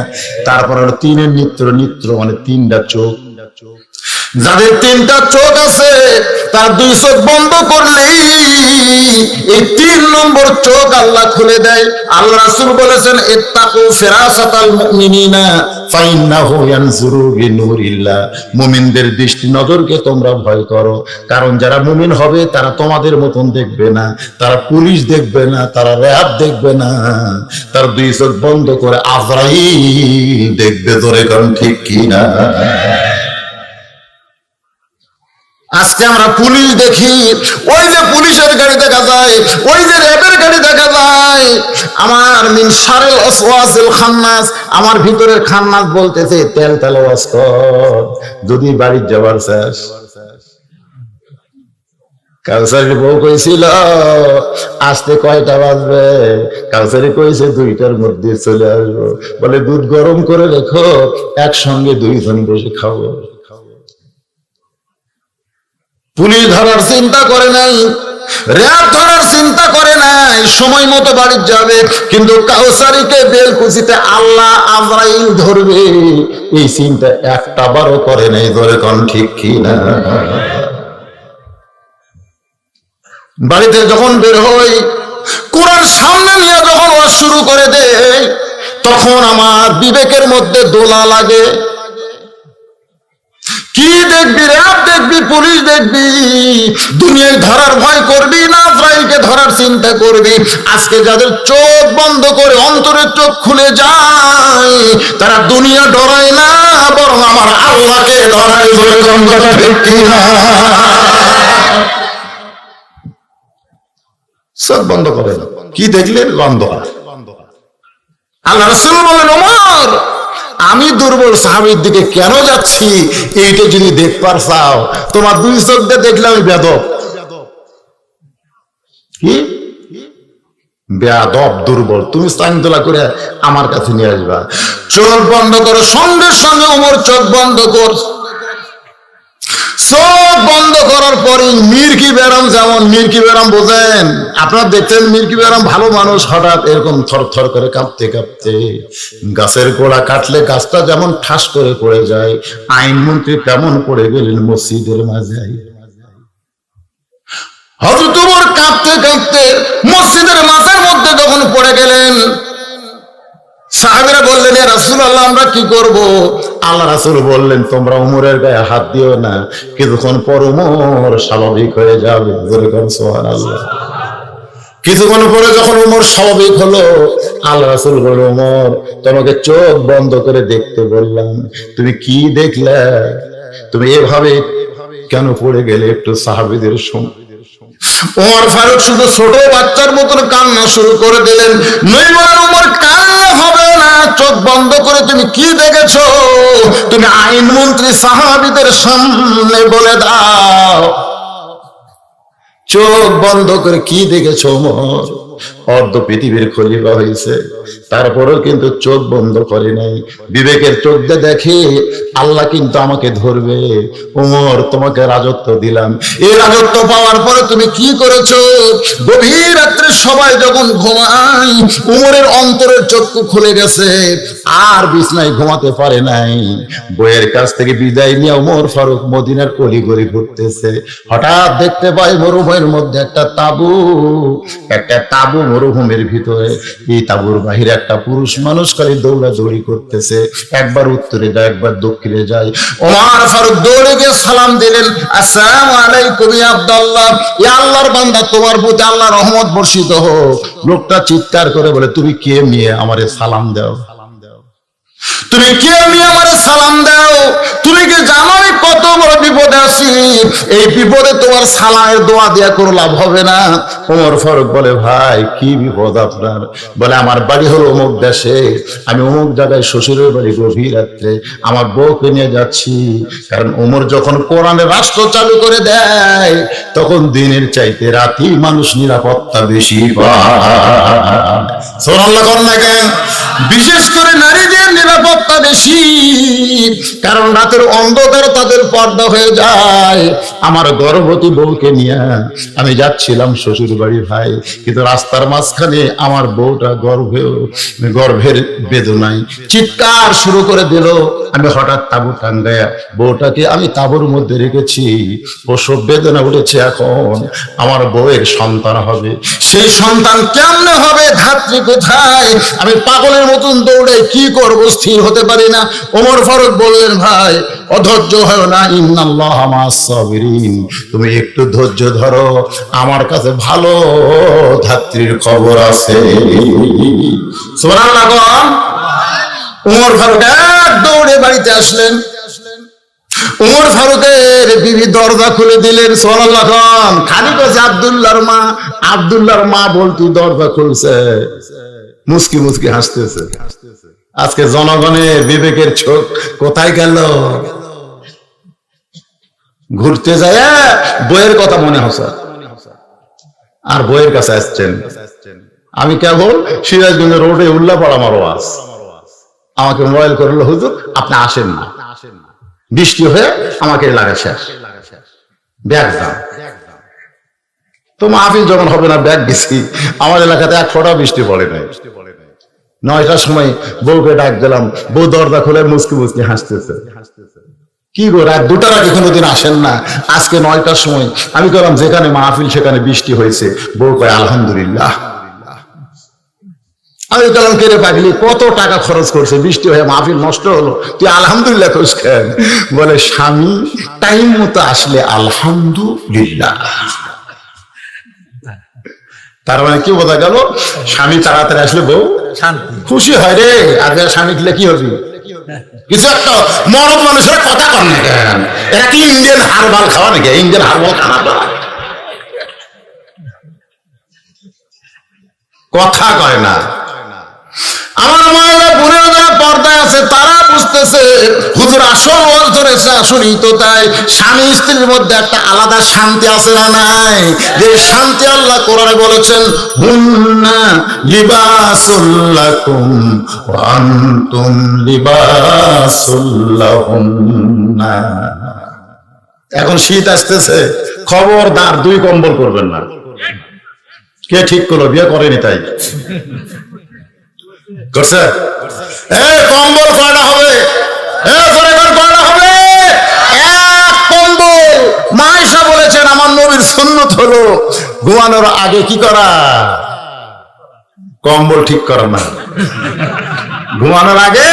তারপর হলো 3 নেত্র। নেত্র মানে 3টা চোখ। যাদের 3টা চোখ আছে তার 2 চোখ বন্ধ করলেই এই 3 নম্বর চোখ আল্লাহ খুলে দেয়। আল্লাহ রাসূল বলেছেন ইত্তাকু ফিরাসাতাল মুমিনিনা ফাইন্নাহু ইয়ানজুরু বিনুরিল্লাহ। মুমিনদের দৃষ্টি নজরকে তোমরা ভয় করো, কারণ যারা মুমিন হবে তারা তোমাদের মতন দেখবে না, তারা পুলিশ দেখবে না, তারা র‍্যাব দেখবে না, তার 2 চোখ বন্ধ করে আজরাইল দেখবে। ধরে কোন ঠিক কিনা? আজকে আমরা পুলিশ দেখি, ওই যে পুলিশের গাড়ি দেখা যায়, ওই যে র‍্যাবের গাড়ি দেখা যায়। আমার মিন শারিল ওয়াসওয়াসিল খান্নাস, আমার ভিতরের খান্নাস বলতেছে তেল তেল ওয়াজ কর, যদি বাড়ি যাবার চাস। কাউসারের বউ কইছিল আসতে কয়টা বাজবে? কাউসারি কইছে 2টার মধ্যে চলে আসবো। বলে দুধ গরম করে রেখো, একসঙ্গে 2 জন বসে খাবো। পুলিশ ধরার চিন্তা করে নাই, র‍্যাব ধরার চিন্তা করে নাই, সময় মতো বাড়ি যাবে, কিন্তু কাউসারীকে বেলকুচিতে আল্লাহ আজরাইল ধরবে এই চিন্তা একটা বারও করে নাই। ধরে কোন ঠিক কি না? বাড়িতে যখন বের হই, কোরআন সামনে নিয়ে যখন ওয়াজ শুরু করে দেয়, তখন আমার বিবেকের মধ্যে দোলা লাগে। কি দেখবি? র‍্যাব দেখবি, পুলিশ দেখবি, দুনিয়ায় ধরার ভয় করবি না আজরাইলকে ধরার চিন্তা করবি? আজকে যাদের চোখ বন্ধ করে অন্তরের চোখ খুলে যায়, তারা দুনিয়া ডরায় না, বরং আমার আল্লাহকে ডরায়। বলে কোন কথা ঠিক কি না? চোখ বন্ধ করে, কি দেখলেন? অন্ধকার। আল্লাহ রাসূল বলেন, ওমর, আমি দুর্বল সাহাবীর দিকে কেন যাচ্ছি এইটা যদি দেখবার চাও, তোমার দুই চোখ দিয়ে দেখলে আমি বেয়াদব। কি বেয়াদব, দুর্বল, তুমি চাইনতলা করে আমার কাছে নিয়ে আসবা। চোখ বন্ধ করো। সঙ্গে সঙ্গে ওমর চোখ বন্ধ কর। চোখ বন্ধ করার পরে মির্কি বেরাম, যেমন মির্কি বেরাম বোঝেন আপনারা, দেখতেন মির্কি বেরাম ভালো মানুষ হঠাৎ এরকম থর থর করে কাঁপতে কাঁপতে, গাছের গোড়া কাটলে গাছটা যেমন ঠাস করে পড়ে যায়, আইনমন্ত্রী তেমন পড়ে গেলেন মসজিদের মাঝে। হযরত ওমর কাঁপতে কাঁপতে মসজিদের মাঝের মধ্যে যখন পড়ে গেলেন, সাহাবীরা বললেন, ইয়া রাসূলুল্লাহ, আমরা কি করব? আল্লাহ রাসূল বললেন, তোমরা ওমরের গায়ে হাত দিও না, কিছুক্ষণ পর ওমর স্বাভাবিক হয়ে যাবে। সুবহানাল্লাহ। কিছুক্ষণ পরে যখন ওমর স্বাভাবিক হলো, আল্লাহ রাসূল বললেন, ওমর, তোমাকে চোখ বন্ধ করে দেখতে বললাম, তুমি কি দেখলে? তুমি এভাবে কেন পড়ে গেলে? একটু সাহাবীদের শুনুন। ওমর ফারুক শুধু ছোট বাচ্চার মতন কান্না শুরু করে দিলেন। নইবার ওমর, কান্না হবে না, চোখ বন্ধ করে তুমি কি দেখেছো? তুমি আইনমন্ত্রী সাহাবীদের সামনে বলে দাও, চোখ বন্ধ করে কি দেখেছো? ওমর অর্ধ পৃথিবীর খলিফা হয়েছে, তারপরেও কিন্তু চোখ বন্ধ করে নাই। বিবেকের চোখ দিয়ে দেখে আল্লাহ কিন্তু আমাকে ধরবে। ওমর, তোমাকে রাজত্ব দিলাম, এই রাজত্ব পাওয়ার পরে তুমি কি করেছো? গভীর রাত্রে সবাই যখন ঘুমায়, ওমরের অন্তরের চক্ষু খুলে গেছে, আর বিছনায় ঘুমাতে পারে নাই। বইয়ের কাছ থেকে বিদায় নিয়ে ওমর ফারুক মদিনার অলিগলি ঘুরতেছে। হঠাৎ দেখতে পায় মরুভূমির মধ্যে একটা তাবু, একটা তাবু মরুভূমির ভিতরে। এই তাবুর বাহিরে একটা পুরুষ মানুষ খালি দৌড়াদৌড়ি করতেছে, একবার উত্তরে যায়, একবার দক্ষিণে যায়। ওমর ফারুক দৌড়ে গিয়ে সালাম দিলেন, আসসালামু আলাইকুম ইয়া আব্দুল্লাহ, ইয়া আল্লাহর বান্দা, তোমার প্রতি আল্লাহর রহমত বর্ষিত হোক। লোকটা চিৎকার করে বলে, তুমি কে মেয়ে আমারে সালাম দাও? তুমি কে মেয়ে আমারে সালাম দাও? তুমি কি জানো আমি কত বড় বিপদে আছি? এই বিপদে তোমার সালামের দোয়া দেয়া কোনো লাভ হবে না। ওমর ফারুক বলে, ভাই কি বিপদ আপনার? বলে, আমার বাড়ি হলো অমুক দেশে, আমি অমুক জায়গায় শ্বশুরের বাড়ি, গভীর রাত্রে আমার বউকে নিয়ে যাচ্ছি। কারণ ওমর যখন কোরআনের রাষ্ট্র চালু করে দেয়, তখন দিনের চাইতে রাতি মানুষ নিরাপত্তা বেশি পায়। সুবহানাল্লাহ কোন না কেন? বিশেষ করে নারীদের নিরাপত্তা বেশি, কারণ রাতের অন্ধকার তাদের পর্দা হয়ে যায়। আমার গর্ভবতী বউকে নিয়ে আমি যাচ্ছিলাম শ্বশুর বাড়ি ভাই, কিন্তু রাস্তার মাঝখানে আমার বউটা গর্ভের বেদনায় চিৎকার শুরু করে দিল। আমি হঠাৎ তাবু টাঙ্গায়া বউটাকে আমি তাবুর মধ্যে রেখেছি, প্রসব বেদনা উঠেছে, এখন আমার বউয়ের সন্তান হবে। সেই সন্তান কেমনে হবে? ধাত্রী কোথায়? আমি পাগলের মতন দৌড়ে কি করবো, স্থির হতে পারি না। ওমর ফারুক বললেন, ভাই অধৈর্য হয় না, ইন্নাল্লাহা মা'আস সাবিরিন, তুমি একটু ধৈর্য ধরো, আমার কাছে ভালো ধাত্রীর খবর আছে। সুবহানাল্লাহ। ওমর ফারুক এক দৌড়ে বাড়িতে আসলেন। ওমর ফারুকের বিবি দরজা খুলে দিলেন। সুবহানাল্লাহ। খালি কাছে আব্দুল্লাহর মা বলতে দরজা খুলছে, মুস্কি মুস্কি হাসতেছে। আজকে জনগণের বিবেকের চোখ কোথায় গেল? ঘুরতে যায় বইয়ের কথা মনে হচ্ছে, আর বইয়ের কাছে আসছেন। আমি কেবল সিরাজগঞ্জ রোডে উল্লাপাড়া আমার ওয়াজ, আমাকে মোবাইল করলো, হুজুর আপনি আসেন না, বৃষ্টি হয়ে আমাকে লাগা শেষ, ব্যাগ যান। তো মাহফিল যখন হবে না ব্যাগ গেছি, আমার এলাকাতে এক ফোঁটা বৃষ্টি পড়ে নাই। 9টার সময় বউকে ডাক দিলাম, বউ দরজা খুলে মুসকি মুসকি হাসতেছে। কি গো, রাত 2টার আগে কোনোদিন আসেন না, আজকে 9টার সময়? আমি বললাম যেখানে মাহফিল সেখানে বৃষ্টি হয়েছে। বউ কয় আলহামদুলিল্লাহ। আমি বললাম কে রে পাগলি, কত টাকা খরচ করছে, বৃষ্টি হয়ে মাহফিল নষ্ট হলো, তুই আলহামদুলিল্লাহ কইস কেন? বলে স্বামী টাইম মতো আসলে আলহামদুলিল্লাহ। তার মানে কি বোঝা গেল? স্বামী তাড়াতাড়ি আসলে বউ খুশি হয় রে। আর স্বামী দিলে কি হবে? কিছু একটা মরদ মানুষের কথা কর না কেন? এরা কি ইন্ডিয়ান হারবাল খাওয়া নাকি? ইন্ডিয়ান হারবাল খানা কথা কয় না। আমার মায়েরা বোনেরা যারা পর্দায় আছে তারা বুঝতেছে হুজুর আসল ওয়াজ ধরেছে, আসলেই তো তাই। স্বামী স্ত্রীর মধ্যে একটা আলাদা শান্তি আছে না নাই? যে শান্তি আল্লাহ কোরআনে বলেছেন, হুন্না লিবাসুল লাকুম ওয়া আনতুম লিবাসুল লাহুন্না। এখন শীত আসতেছে, খবরদার 2 কম্বল করবেন না। কে ঠিক করলো? বিয়ে করেনি তাই করছে। কম্বল কয়টা হবে? কয়টা হবে? 1 কম্বল। মা আয়েশা বলেছেন আমার নবীর সুন্নত হলো ঘুমানোর আগে কি করা? কম্বল ঠিক করা না, ঘুমানোর আগে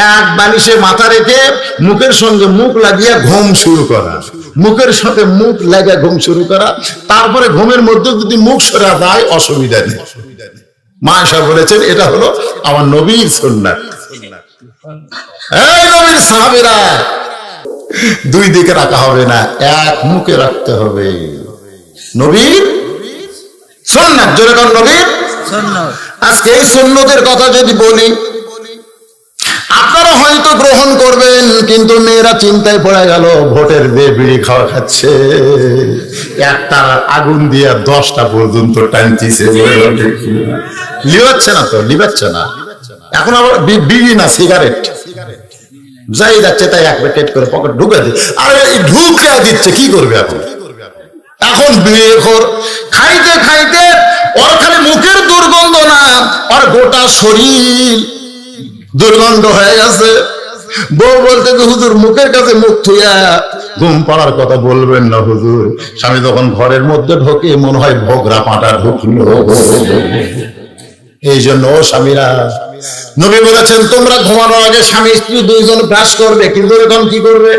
1 বালিশে মাথা রেখে মুখের সঙ্গে মুখ লাগিয়ে ঘুম শুরু করা। মুখের সাথে মুখ লাগিয়ে ঘুম শুরু করা, তারপরে ঘুমের মধ্যে যদি মুখ সরা যায় অসুবিধা নেই। মা আয়েশা বলেছেন এটা হলো আমার নবীর সুন্নাত। এই নবীর সাহাবীরা 2 দিকে রাখা হবে না, 1 মুখে রাখতে হবে। নবীর সুন্নাত, জোরে কোন নবীর সুন্নাত। আজকে এই সুন্নতের কথা যদি বলি, আপনারা হয়তো গ্রহণ করবেন, কিন্তু মেয়েরা চিন্তায় পড়ে গেল, ভোটের বিড়ি খাওয়া খাচ্ছে, একটা আগুন দিয়ে 10টা পর্যন্ত টানতিছে। লিবাচ্ছে না তো, লিবাচ্ছে না। এখন আবার বিড়ি না সিগারেট, যাই যাচ্ছে তাই 1 প্যাকেট করে পকেট ঢুকে দিচ্ছে। আরে ঢুকে দিচ্ছে, কি করবে এখন? এখন বিয়ে খাইতে খাইতে ওর খালি মুখের দুর্গন্ধ না, ওর গোটা শরীর দুর্গন্ধ হয়ে গেছে। বউ বলতে হুজুর মুখের কাছে মুখ থুইয়া ঘুম পাড়ার কথা বলবেন না হুজুর। স্বামী যখন ঘরের মধ্যে ঢোকে মনে হয় ভোগরা পাটা ঢুকলো। এই জন্য স্বামীরা, নবী বলেছেন তোমরা ঘুমানোর আগে স্বামী স্ত্রী 2 জন ব্রাশ করবে। কিন্তু এখন কি করবে?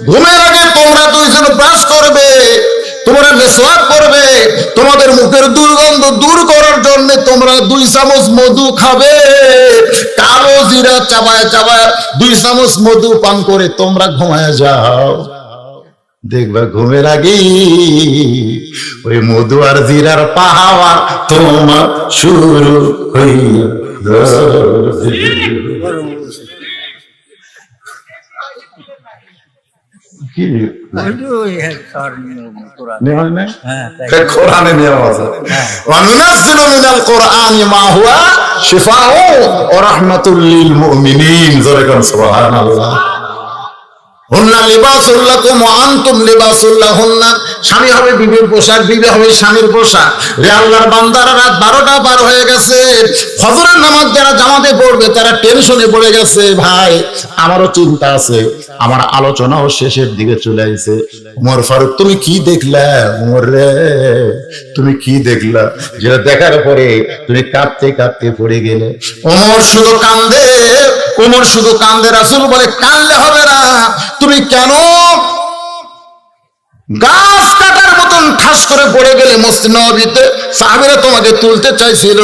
ঘুমের আগে তোমরা 2 জন ব্রাশ করবে, তোমরা মেসওয়াক করবে। তোমাদের মুখের দুর্গন্ধ দূর করার জন্য তোমরা 2 চামচ মধু খাবে। কালো জিরা চাবায় চাবায় 2 চামচ মধু পান করে তোমরা ঘুমায় যাও। দেখবা ঘুমের আগে ওই মধু আর জিরার পাহাওয়া তোমার শুরু হইয়া কোরআনে নিয়ম আছে, ওয়ানুনাজ্জিলু মিনাল কোরআনি মা হুয়া শিফাউ ওয়া রাহমাতুল লিল মুমিনিন। জোরে কোন সুবহানাল্লাহ। হুন্না লিবাসুল লাকুম ওয়া আনতুম লিবাসুল লাহুন্না। স্বামী হবে বিবির পোশাক, বিবি হবে স্বামীর পোশাক। রে আল্লাহর বান্দারা, রাত 12টা পার হয়ে গেছে, ফজরের নামাজ যারা জামাতে পড়বে তারা টেনশনে পড়ে গেছে। ভাই আমারও চিন্তা আছে, আমার আলোচনাও শেষের দিকে চলে আসছে। ওমর ফারুক তুমি কি দেখলা? ওমর রে তুমি কি দেখলা? যেটা দেখার পরে তুমি কাঁদতে কাঁদতে পড়ে গেলে। ওমর শুধু কান্দে, ওমর শুধু কান্দে। রাসূল বলে কানলে হবে না, তুমি কেন গাছ কাটার মতন ঠাস করে পড়ে গেলে মসজিদ নববীতে? সাহাবীরা তোমাকে তুলতে চাইছিল,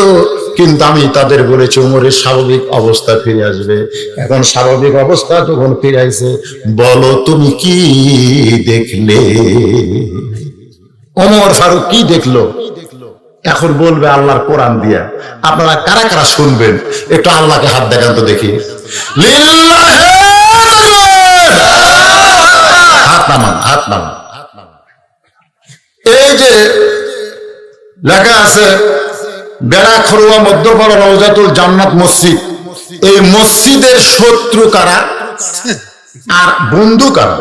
কিন্তু আমি তাদের বলেছি ওমরের স্বাভাবিক অবস্থা ফিরে আসবে। এখন স্বাভাবিক অবস্থা যখন ফিরে আসে, বলো তুমি কি দেখলে? ওমর ফারুক কি দেখলো? এখন বলবে আল্লাহর কোরআন দিয়া। আপনারা কারা কারা শুনবেন একটু আল্লাহকে হাত দেখান তো দেখি। লিল্লাহি হাত নামান, হাত নামান। এই যে লেখা আছে বেড়া খরুয়া মধ্যপাড়া রওজাতুল জান্নাত মসজিদ, এই মসজিদের শত্রু কারা আর বন্ধু কারা?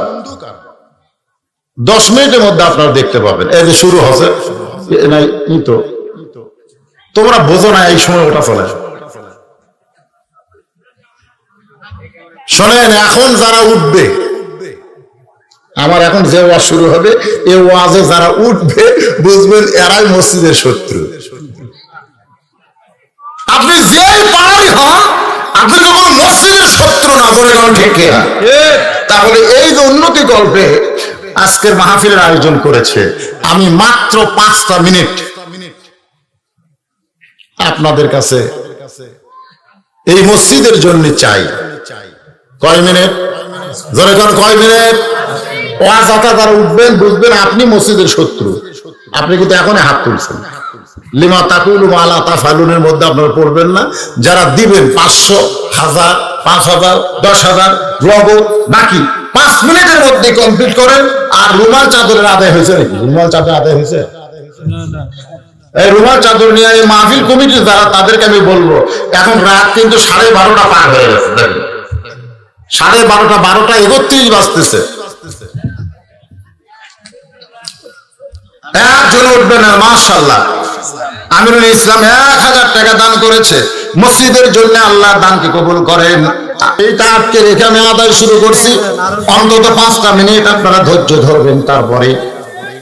10 মিনিটের মধ্যে আপনারা দেখতে পাবেন। এই যে শুরু হচ্ছে, নাই তো তোমরা বোঝো না এই সময় ওটা চলে। শোনেন, এখন যারা উঠবে, আমার এখন যে ওয়াজ শুরু হবে, এই ওয়াজে যারা উঠবে বুঝবেন এরাই মসজিদের শত্রু। আপনি যেই পাড়ারই হন, আপনি যখন মসজিদের শত্রু না করে ঠেকে, তাহলে এই যে উন্নতি গল্পে আজকের মাহফিলের আয়োজন করেছে, আমি মাত্র 5টা মিনিট আপনাদের কাছে এই মসজিদের জন্য চাই। কয় মিনিট? জোরে কোন কয় মিনিট? ওয়াজ যারা উঠবেন বুঝবেন আপনি মসজিদের শত্রু। আপনি কিন্তু এখনই হাত তুলছেন। লিমা তাকুলু মা লা তাফালুনের মধ্যে আপনারা পড়বেন না। যারা দিবেন 500, 1000, 5000, 10000 নগদ বাকি 5 মিনিটের মধ্যে কমপ্লিট করেন। আর রুমাল চাদরের আদায় হয়েছে নাকি? রুমাল চাদর আদায় হয়েছে? এই রুমাল চাদর নিয়ে এই মাহফিল কমিটি যারা, তাদেরকে আমি বলবো, এখন রাত কিন্তু 12:30 পার হয়ে গেছে। দেখেন 12:30, 12:31 বাজতেছে। একজন উঠবে না। মাশাআল্লাহ, আমিরুল ইসলাম 1000 টাকা দান করেছে মসজিদের জন্য। আল্লাহ দানকে কবুল করেন। এইটা আজকে রেখে আমি আদায় শুরু করছি। অন্তত 5টা মিনিট আপনারা ধৈর্য ধরবেন, তারপরে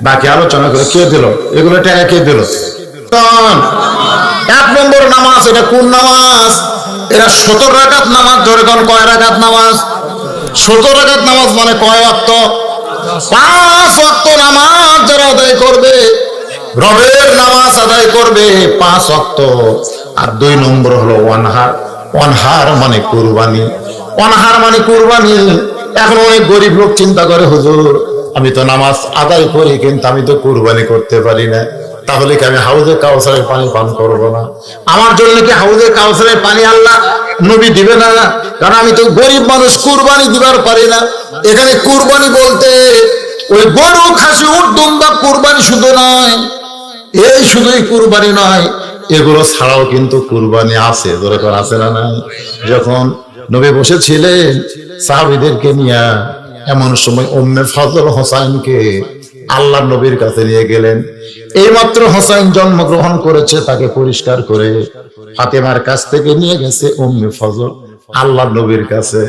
বাকি আলোচনা করে। কে দিল এগুলো টাকা? কে দিল? 1 নম্বর নামাজ। এটা কোন নামাজ? এরা 17 রাকাত নামাজ। ধরে কোন কয় রাকাত নামাজ? 17 রাকাত নামাজ মানে কয় ওয়াক্ত? 5 ওয়াক্ত নামাজ যারা আদায় করবে, রবের নামাজ আদায় করবে 5 ওয়াক্ত। আর 2 নম্বর হলো ওয়ানহার। ওয়ানহার মানে কুরবানি। ওয়ানহার মানে কুরবানি। এখন অনেক গরিব লোক চিন্তা করে, হুজুর আমি তো নামাজ আদায় করি কিন্তু আমি তো কুরবানি করতে পারি না, তাহলে কি আমি হাউজে কাউসারের পানি পান করবো না? আমার জন্য কি হাউজে কাউসারের পানি আল্লাহ নবী দিবে না? কারণ আমি তো গরিব মানুষ, কুরবানি দিবার পারি না। এখানে কুরবানি বলতে ওই গরু, খাসি, উট, দুম্বা কুরবানি শুধু নয়। এই শুধুই কুরবানি নয়, এগুলো ছাড়াও কিন্তু কুরবানি আছে। দরকার আছে না নাই? যখন নবী বসেছিলেন সাহাবীদেরকে নিয়ে, এমন সময় উম্মে ফজল হোসাইনকে আল্লাহ নবীর কাছে নিয়ে গেলেন। এইমাত্র হোসাইন জন্মগ্রহণ করেছে, তাকে পরিষ্কার করে ফাতেমার কাছ থেকে নিয়ে গেছে উম্মে ফজল আল্লাহ নবীর কাছে।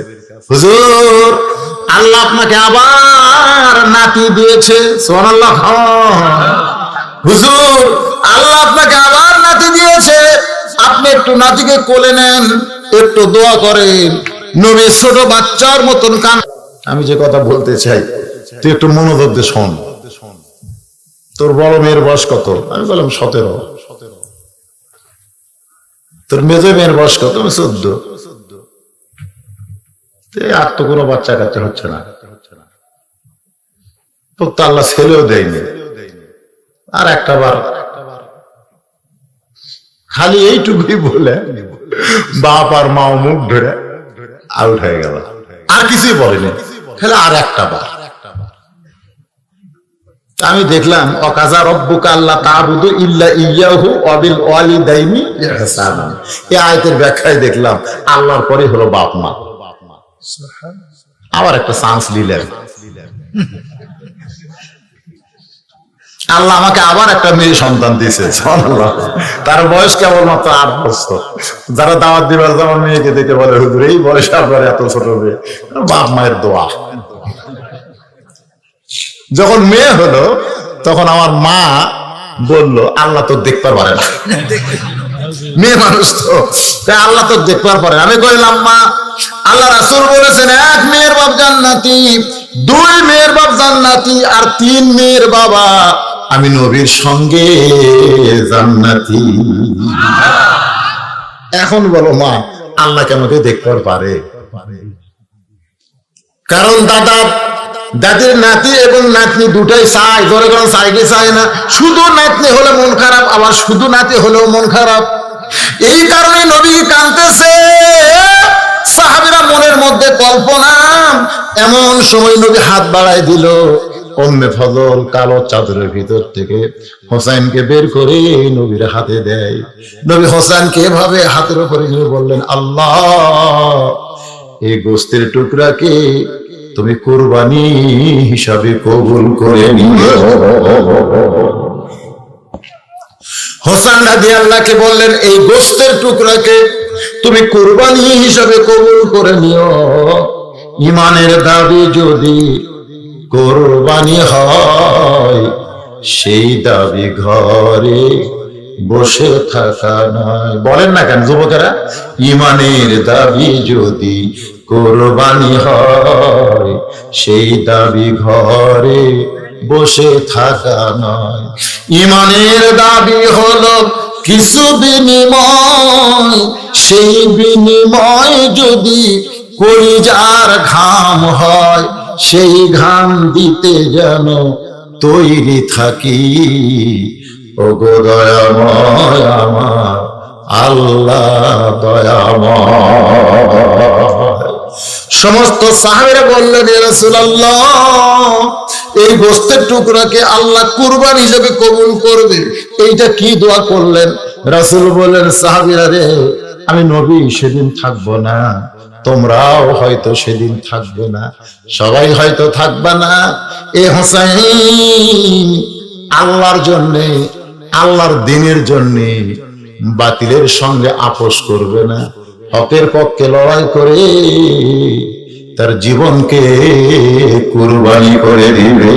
হুজুর, আল্লাহ আপনাকে আবার নাতি দিয়েছে। সুবহানাল্লাহ। হুজুর, আল্লাহ আপনাকে আবার নাতি দিয়েছে, আপনি একটু নাতিকে কোলে নেন, একটু দোয়া করেন। নবী ছোট বাচ্চার মতন কান। আমি যে কথা বলতে চাই তুই একটু মনোযোগ দিয়ে শোন। তোর বড় মেয়ের বয়স কত? আমি বললাম 17। তোর মেজো মেয়ের বয়স কত? আমি 14। আর তো কোনো বাচ্চা কাচ্চা হচ্ছে না। তো আল্লাহ ছেলেও দেয়নি। আর একটা বার খালি এইটুকুই বলে বাপ আর মাও মুখ ধরে আউট হয়ে গেল, আর কিছুই বলেনি। খালি আর একটা বার আমি দেখলাম, অকাজা রব্বুকা আল্লাহ তা'বুদু ইল্লা ইয়্যাহু ওয়া বিল ওয়ালিদাইনি ইহসানা। এই আয়াতের ব্যাখ্যায় দেখলাম আল্লাহর পরে হলো বাপ মা। আবার একটা চান্স নিলেন। আল্লাহ আমাকে আবার একটা মেয়ে সন্তান দিয়েছে। তার বয়স কেবলমাত্র 8 বছর। যারা দাওয়াত দিবার আমার মেয়েকে দেখে বলে, হুজুর এই বয়সে আপনার এত ছোট মেয়ে। বাপ মায়ের দোয়া। যখন মেয়ে হলো তখন আমার মা বলল, আল্লাহ তো দেখতে পারে না, মেয়ে মানুষ তো, তাই আল্লাহ তো দেখতে পারে না। আমি কইলাম, মা, আল্লাহ রাসূল বলেছেন 1 মেয়ের বাপ জান্নাতি, 2 মেয়ের বাপ জান্নাতি, আর 3 মেয়ের বাবা আমি নবীর সঙ্গে জান্নাতি। এখন বলো মা, আল্লাহ কেমন দেখতে পারে? কারণ দাদির নাতি এবং নাতনি দুটাই চাই। ধরে কোনো চাইকে চায় না। শুধু নাতনি হলে মন খারাপ, আবার শুধু নাতি হলেও মন খারাপ। এই কারণে নবী কাঁদতেছে, সাহাবীরা মনের মধ্যে কল্পনা। এমন সময় নবী হাত বাড়াই দিল, উম্মে ফজল কালো চাদরের ভিতর থেকে হোসেনকে বের করে নবীর হাতে দেয়। নবী হোসেনকে এভাবে হাতের উপরে নিয়ে বললেন, আল্লাহ এই গোস্তের টুকরাকে তুমি কুরবানি হিসাবে কবুল করে নিও। হোসেন রাদিয়াল্লাহকে বললেন, এই গোশতের টুকরাকে তুমি কুরবানি হিসাবে কবুল করে নিও। ইমানের দাবি যদি কুরবানি হয়, সেই দাবি ঘরে বসে থাকা নয়। বলেন না কেন যুবকেরা? ইমানের দাবি যদি কুরবানি হয়, সেই দাবি ঘরে বসে থাকা নয়। ইমানের দাবি হলো কিছু বিনিময়, সেই বিনিময় যদি কলিজার ঘাম হয়, সেই ঘাম দিতে যেন তৈরি থাকি। ওগো দয়াময় আমার আল্লাহ দয়াময়। সমস্ত সাহাবীরা বললেন, ইয়া রাসূলুল্লাহ, এই গোশতের টুকরাকে আল্লাহ কুরবানি হিসেবে কবুল করবে, এইটা কি দোয়া করলেন? রাসূল বললেন, সাহাবীরা রে, আমি নবী সেদিন থাকবো না, তোমরাও হয়তো সেদিন থাকবে না, সবাই হয়তো থাকবে না। এ হোসেন আল্লাহর জন্যে, আল্লাহর দ্বীনের জন্যে বাতিলের সঙ্গে আপোষ করবে না, হকের পক্ষে লড়াই করে তার জীবনকে কুরবানি করে দিবে।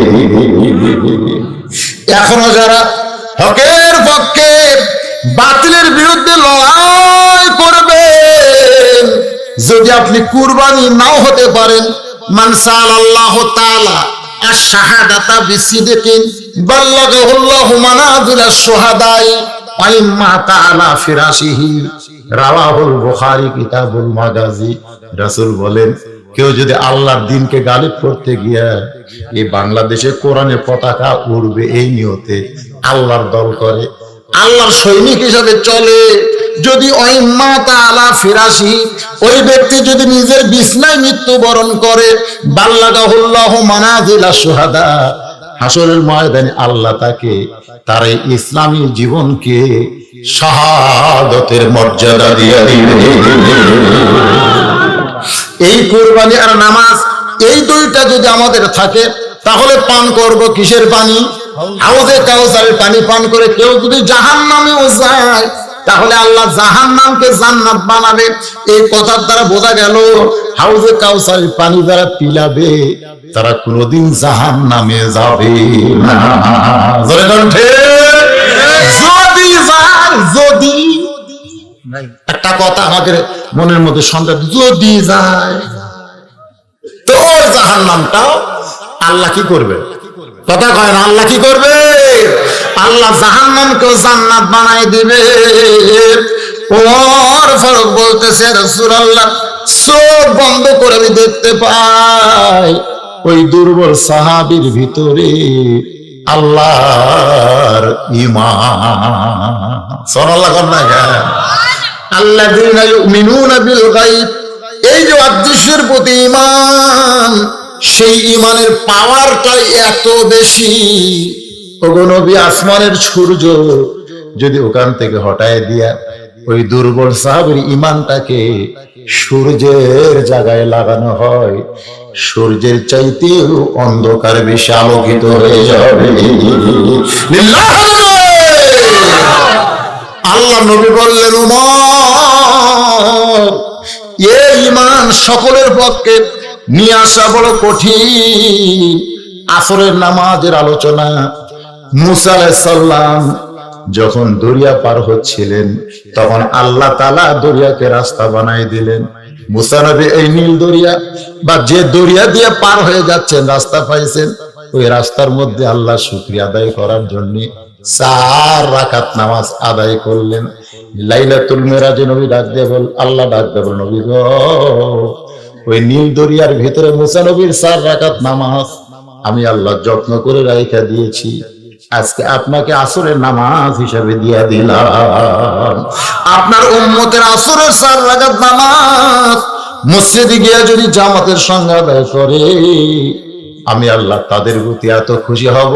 এখনো যারা হকের পক্ষে বাতিলের বিরুদ্ধে লড়াই করবে, যদি আপনি কুরবানি নাও হতে পারেন, মান সাআলাল্লাহু তাআলা আশ-শাহাদাতা বিসিদকিন বাল্লাগাহুল্লাহু মানাজিলাশ শুহাদাই ওয়া ইম্মা তাআলা ফিরাশিহি, রাওয়াহুল বুখারী কিতাবুল মাগাজি। রাসূল বলেন, কেউ যদি আল্লাহর দ্বীনকে গালিব করতে গিয়া এই বাংলাদেশে কোরআনের পতাকা উড়বে এই নিয়তে আল্লাহর দল করে, আল্লাহর সৈনিক হিসাবে চলে, যদি ওয়াইম্মা তাআলা ফিরাশি, ওই ব্যক্তি যদি নিজের বিছনায় মৃত্যুবরণ করে, বাল্লাগাহুল্লাহু মানাজিলাশ শুহাদা, হাসরের ময়দানে আল্লাহ তাকে তার এই ইসলামী জীবনকে শাহাদাতের মর্যাদা দিয়ে দিবে। এই কুরবানি আর নামাজ, এই দুইটা যদি আমাদের থাকে, তাহলে পান করব কিসের পানি? হাউজে কাউসারের পানি পান করে কেউ যদি জাহান্নামেও যায়, তাহলে আল্লাহ জাহান্নামকে জান্নাত বানাবে। এই কথার দ্বারা বোঝা গেল, হাউজে কাউসারের পানি যারা পিলাবে তারা কোনোদিন জাহান্নামে যাবে না। যদি যায়, যদি একটা কথা আমাদের মনের মধ্যে সন্দেহ, যদি যায় তো ওর জাহান্নামটাও আল্লাহ কি করবে? কথা কয় না, আল্লাহ কি করবে? আল্লাহ জাহান্নামকেও জান্নাত বানায় দিবে। ওমর ফারুক বলতেছে, রাসূলুল্লাহ, চোখ বন্ধ করে আমি দেখতে পাই ওই দুর্বল সাহাবীর ভিতরে আল্লাহর ঈমান। সুবহানাল্লাহ কন্যা গান, আল্লাযীনা ইউমিনুনা বিল গায়ব, এই যে অদৃশ্যের প্রতি ঈমান, সেই ঈমানের পাওয়ারটাই এত বেশি। ওগো নবী, আসমানের সূর্য যদি ওখান থেকে হটায় দিয়া ওই দুর্বল সাহাবীর ঈমানটাকে সূর্যের জায়গায় লাগানো হয়, সূর্যের চাইতেও অন্ধকার বেশি আলোকিত হয়ে যাবে। আল্লাহ নবী বললেন, উমর, এই ঈমান সকলের পক্ষে নিয়ে আসা বড় কঠিন। আসরের নামাজের আলোচনা, মুসা আলাইহিস সালাম যখন দরিয়া পার হচ্ছিলেন, তখন আল্লাহ তাআলা দরিয়াকে রাস্তা বানাই দিলেন। মুসা নবী এই নীল দরিয়া বা যে দরিয়া দিয়ে পার হয়ে যাচ্ছেন, রাস্তা পাইছেন, ওই রাস্তার মধ্যে আল্লাহ শুকরিয়া আদায় করার জন্য 4 রাকাত নামাজ আদায় করলেন। লাইলাতুল মিরাজে নবী ডাক দিয়ে বল, আল্লাহ ডাক দিয়ে বল, নবী গো, ওই নীল দরিয়ার ভিতরে মুসা নবীর 4 রাকাত নামাজ আমি আল্লাহ যত্ন করে রাইখা দিয়েছি, আজকে আপনাকে আসরের নামাজ হিসাবে দিয়া দিলাম। আপনার উম্মতের আসরের 4 রাকাত নামাজ মসজিদে গিয়া যদি জামাতের সঙ্গে আদায় করে, আমি আল্লাহ তাদের প্রতি এত খুশি হব,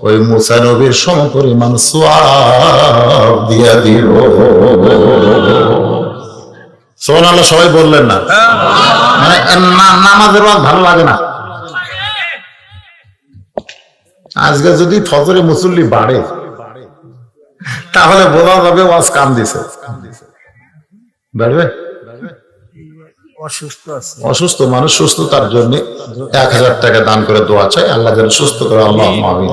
ওই মুসা নবীর সমপরিমাণ সওয়াব দিয়া দিব। সুবহানাল্লাহ, সবাই বললেন না? মানে নামাজের ওয়াজ ভালো লাগে না। আজকে যদি ফজরে মুসল্লি বাড়ে তাহলে বোঝা যাবে ওয়াজ কাম দিছে। বাড়বে? অসুস্থ মানুষ সুস্থতার জন্য 1000 টাকা দান করে দোয়া চাই, আল্লাহ যেন সুস্থ করে। আল্লাহুম্মা আমিন।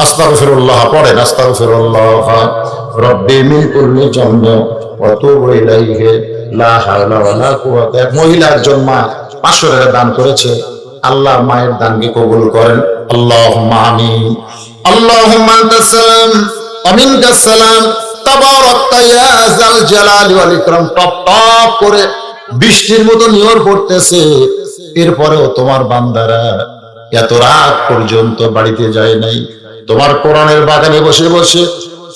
আস্তাগফিরুল্লাহ পড়েন, আস্তাগফিরুল্লাহ রব্বি মিন কুল্লি যামবি ওয়া তুবু ইলাইহি লা হাওলা ওয়ালা কুওয়াতা। এক মহিলা একজন মা 500 টাকা দান করেছে, আল্লাহ মায়ের দানকে কবুল করেন। আল্লাহুম্মা আমিন। আল্লাহুম্মা আনতাস সালাম ওয়া মিনকাস সালাম তাবারাকতা ইয়া যাল জালালি ওয়াল ইকরাম। টপ টপ করে বৃষ্টির মতো নিয়র পড়তেছে, এরপরেও তোমার বান্দারা এত রাত পর্যন্ত বাড়িতে যায় নাই, তোমার কোরআনের বাগানে বসে বসে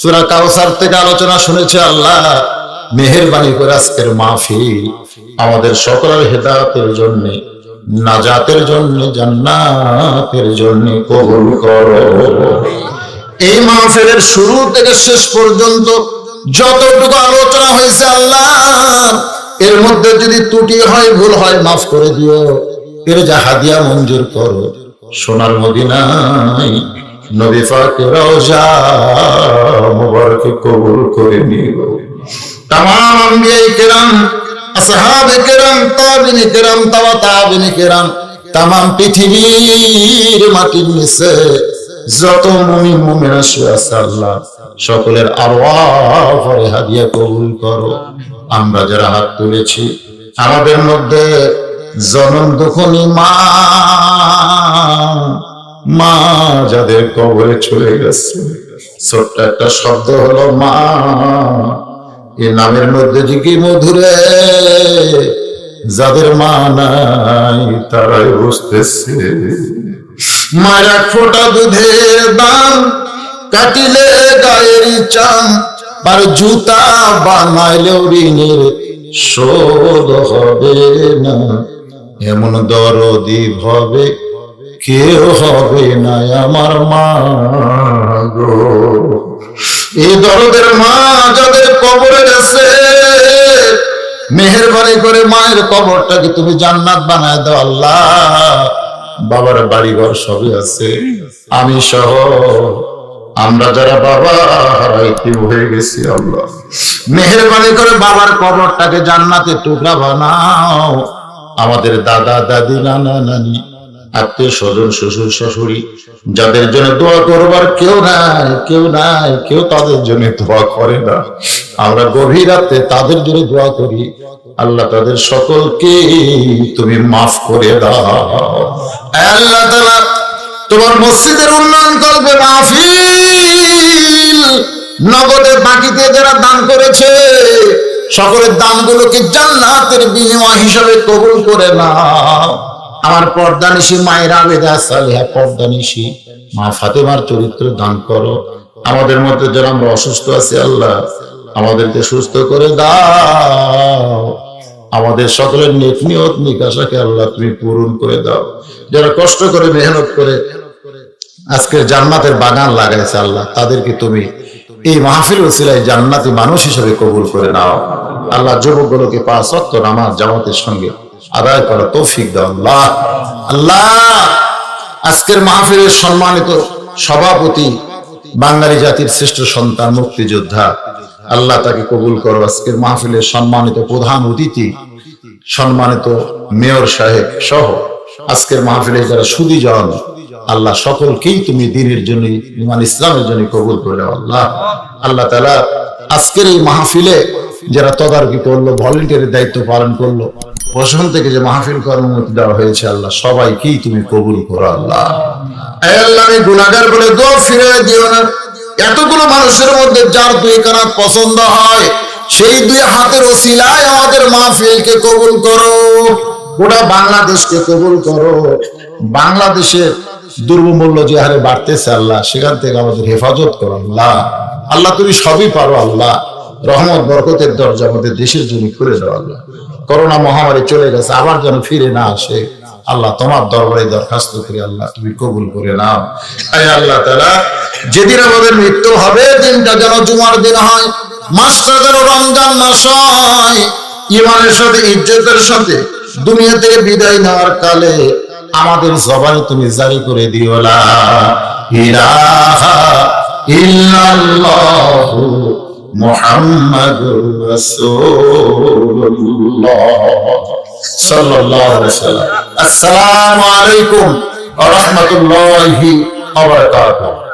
সূরা কাউসার থেকে আলোচনা শুনেছে। আল্লাহ মেহেরবানি করে আজকের মাহফিল আমাদের সকলের হেদায়েতের জন্য, নাজাতের জন্য, জান্নাতের জন্য কবুল করো। এই মাহফিলের শুরু থেকে শেষ পর্যন্ত যতটুকু আলোচনা হয়েছে আল্লাহ, এর মধ্যে যদি ত্রুটি হয়, ভুল হয়, মাফ করে দিও। এর যা হাদিয়া মঞ্জুর করো, সোনার মদিনায় নবী পাকের রওজা মুবারকে কবুল করে নিও। तमाम अंबियाए किराम, আসহাবে কিরাম, তাবিঈন কিরাম, তাবিঈন কিরাম, तमाम পৃথিবীর মাটির নিচে যত মুমিন মুমিনা শুয়ে আছে আল্লাহ সকলের আরওয়াহ হাদিয়া কবুল করো। আমরা যারা হাত তুলেছি আমাদের মধ্যে জনম দুঃখী মা যাদের কবরে চলে গেছে, ছোট্ট একটা শব্দ হলো মা, এই নামের মধ্যে যে কি মধুরে, যাদের মা নাই তারাই বুঝতেছে। মায়ের এক ফোঁটা দুধের দাম কাটিলে গায়ের চাম, আর জুতা বানাইলেও ঋণের শোধ হবে না। এমন দরদি হবে কেউ হবে না আমার মা গো। এই দরদের মা যাদের কবরে গেছে, মেহেরবানি করে মায়ের কবরটাকে তুমি জান্নাত বানায় দাও আল্লাহ। বাবার বাড়িঘর সবই আছে, আমি সহ আমরা যারা বাবা হারাইতে হয়ে গেছি আল্লাহ, মেহেরবানি করে বাবার কবরটাকে জান্নাতের টুকরা বানাও। আমাদের দাদা দাদি, নানা নানি, আত্মীয় স্বজন, শ্বশুর শাশুড়ি যাদের জন্য দোয়া করবার কেউ নাই, কেউ নাই, কেউ তাদের জন্য দোয়া করে না, আমরা গভীর রাতে তাদের জন্য দোয়া করি। আল্লাহ তাদের সকলকে তুমি মাফ করে দাও। আল্লাহ তাআলা তোমার মসজিদের উন্নয়ন করবে মাহফিল নগদে বাকিতে যারা দান করেছে সকলের দানগুলোকে জান্নাতের বিনিময় হিসাবে কবুল করে নাও। আমার পর্দানিশী মায়ের আবেদা সালেহা, পর্দানিশী মা ফাতেমার চরিত্র দান করো। আমাদের মধ্যে যারা আমরা অসুস্থ আছি আল্লাহ আমাদেরকে সুস্থ করে দাও। আমাদের সকলের নেক নিয়ত নিকাশাকে আল্লাহ তুমি পূরণ করে দাও। যারা কষ্ট করে মেহনত করে আজকের জান্নাতের বাগান লাগাইছে আল্লাহ তাদেরকে তুমি এই মাহফিল ওসিলায় জান্নাতি মানুষ হিসেবে কবুল করে নাও আল্লাহ। যুবকগুলোকে 5 ওয়াক্ত নামাজ জামাতের সঙ্গে আদায় করার তৌফিক দাও আল্লাহ। আল্লাহ আজকের মাহফিলের সম্মানিত সভাপতি, বাঙালি জাতির শ্রেষ্ঠ সন্তান, মুক্তিযোদ্ধা, আল্লাহ তাকে কবুল করো। আজকের মাহফিলের সম্মানিত প্রধান অতিথি, সম্মানিত মেয়র সাহেব সহ আজকের মাহফিলে যারা সুধীজন আল্লাহ সকলকেই তুমি দ্বীনের জন্য, ইমান ইসলামের জন্য কবুল করে দাও আল্লাহ। আল্লাহ তাআলা আজকের এই মাহফিলে যারা তদারকি করলো, ভলেন্টিয়ারের দায়িত্ব পালন করলো, প্রশাসন থেকে যে মাহফিল করার অনুমতি দেওয়া হয়েছে আল্লাহ সবাইকেই তুমি কবুল করো আল্লাহ। আল্লাহ আমি গুনাহগার বলে দোয়া ফিরে দিও না। এতগুলো মানুষের মধ্যে যার 2 কানাত পছন্দ হয় সেই 2 হাতের ওসিলায় আমাদের মাহফিলকে কবুল করো। গোটা বাংলাদেশকে কবুল করো। বাংলাদেশের দ্রব্যমূল্য যে হারে বাড়তেছে আল্লাহ সেখান থেকে আমাদের হেফাজত করো আল্লাহ। আল্লাহ তুমি সবই পারো আল্লাহ। রহমত বরকতের দরজা আমাদের দেশের জন্য খুলে দাও আল্লাহ। করোনা মহামারী চলে গেছে, আবার যেন ফিরে না আসে আল্লাহ। তোমার দরবারে দরখাস্ত করি আল্লাহ তুমি কবুল করে নাও। আল্লাহ তাআলা যেদিন আমাদের মৃত্যু হবে দিনটা যেন জুমার দিন হয়, মাসটা যেন রমজান মাস হয়, ইমানের সাথে, ইজ্জতের সাথে, দুনিয়া থেকে বিদায় নেওয়ার কালে আমাদের জবানে তুমি জারি করে দিও লা ইলাহা ইল্লাল্লাহু মুহাম্মাদুর রাসূলুল্লাহ সাল্লাল্লাহু আলাইহি ওয়াসাল্লাম। আসসালামু আলাইকুম ওয়া রাহমাতুল্লাহি ওয়া বারাকাতুহু।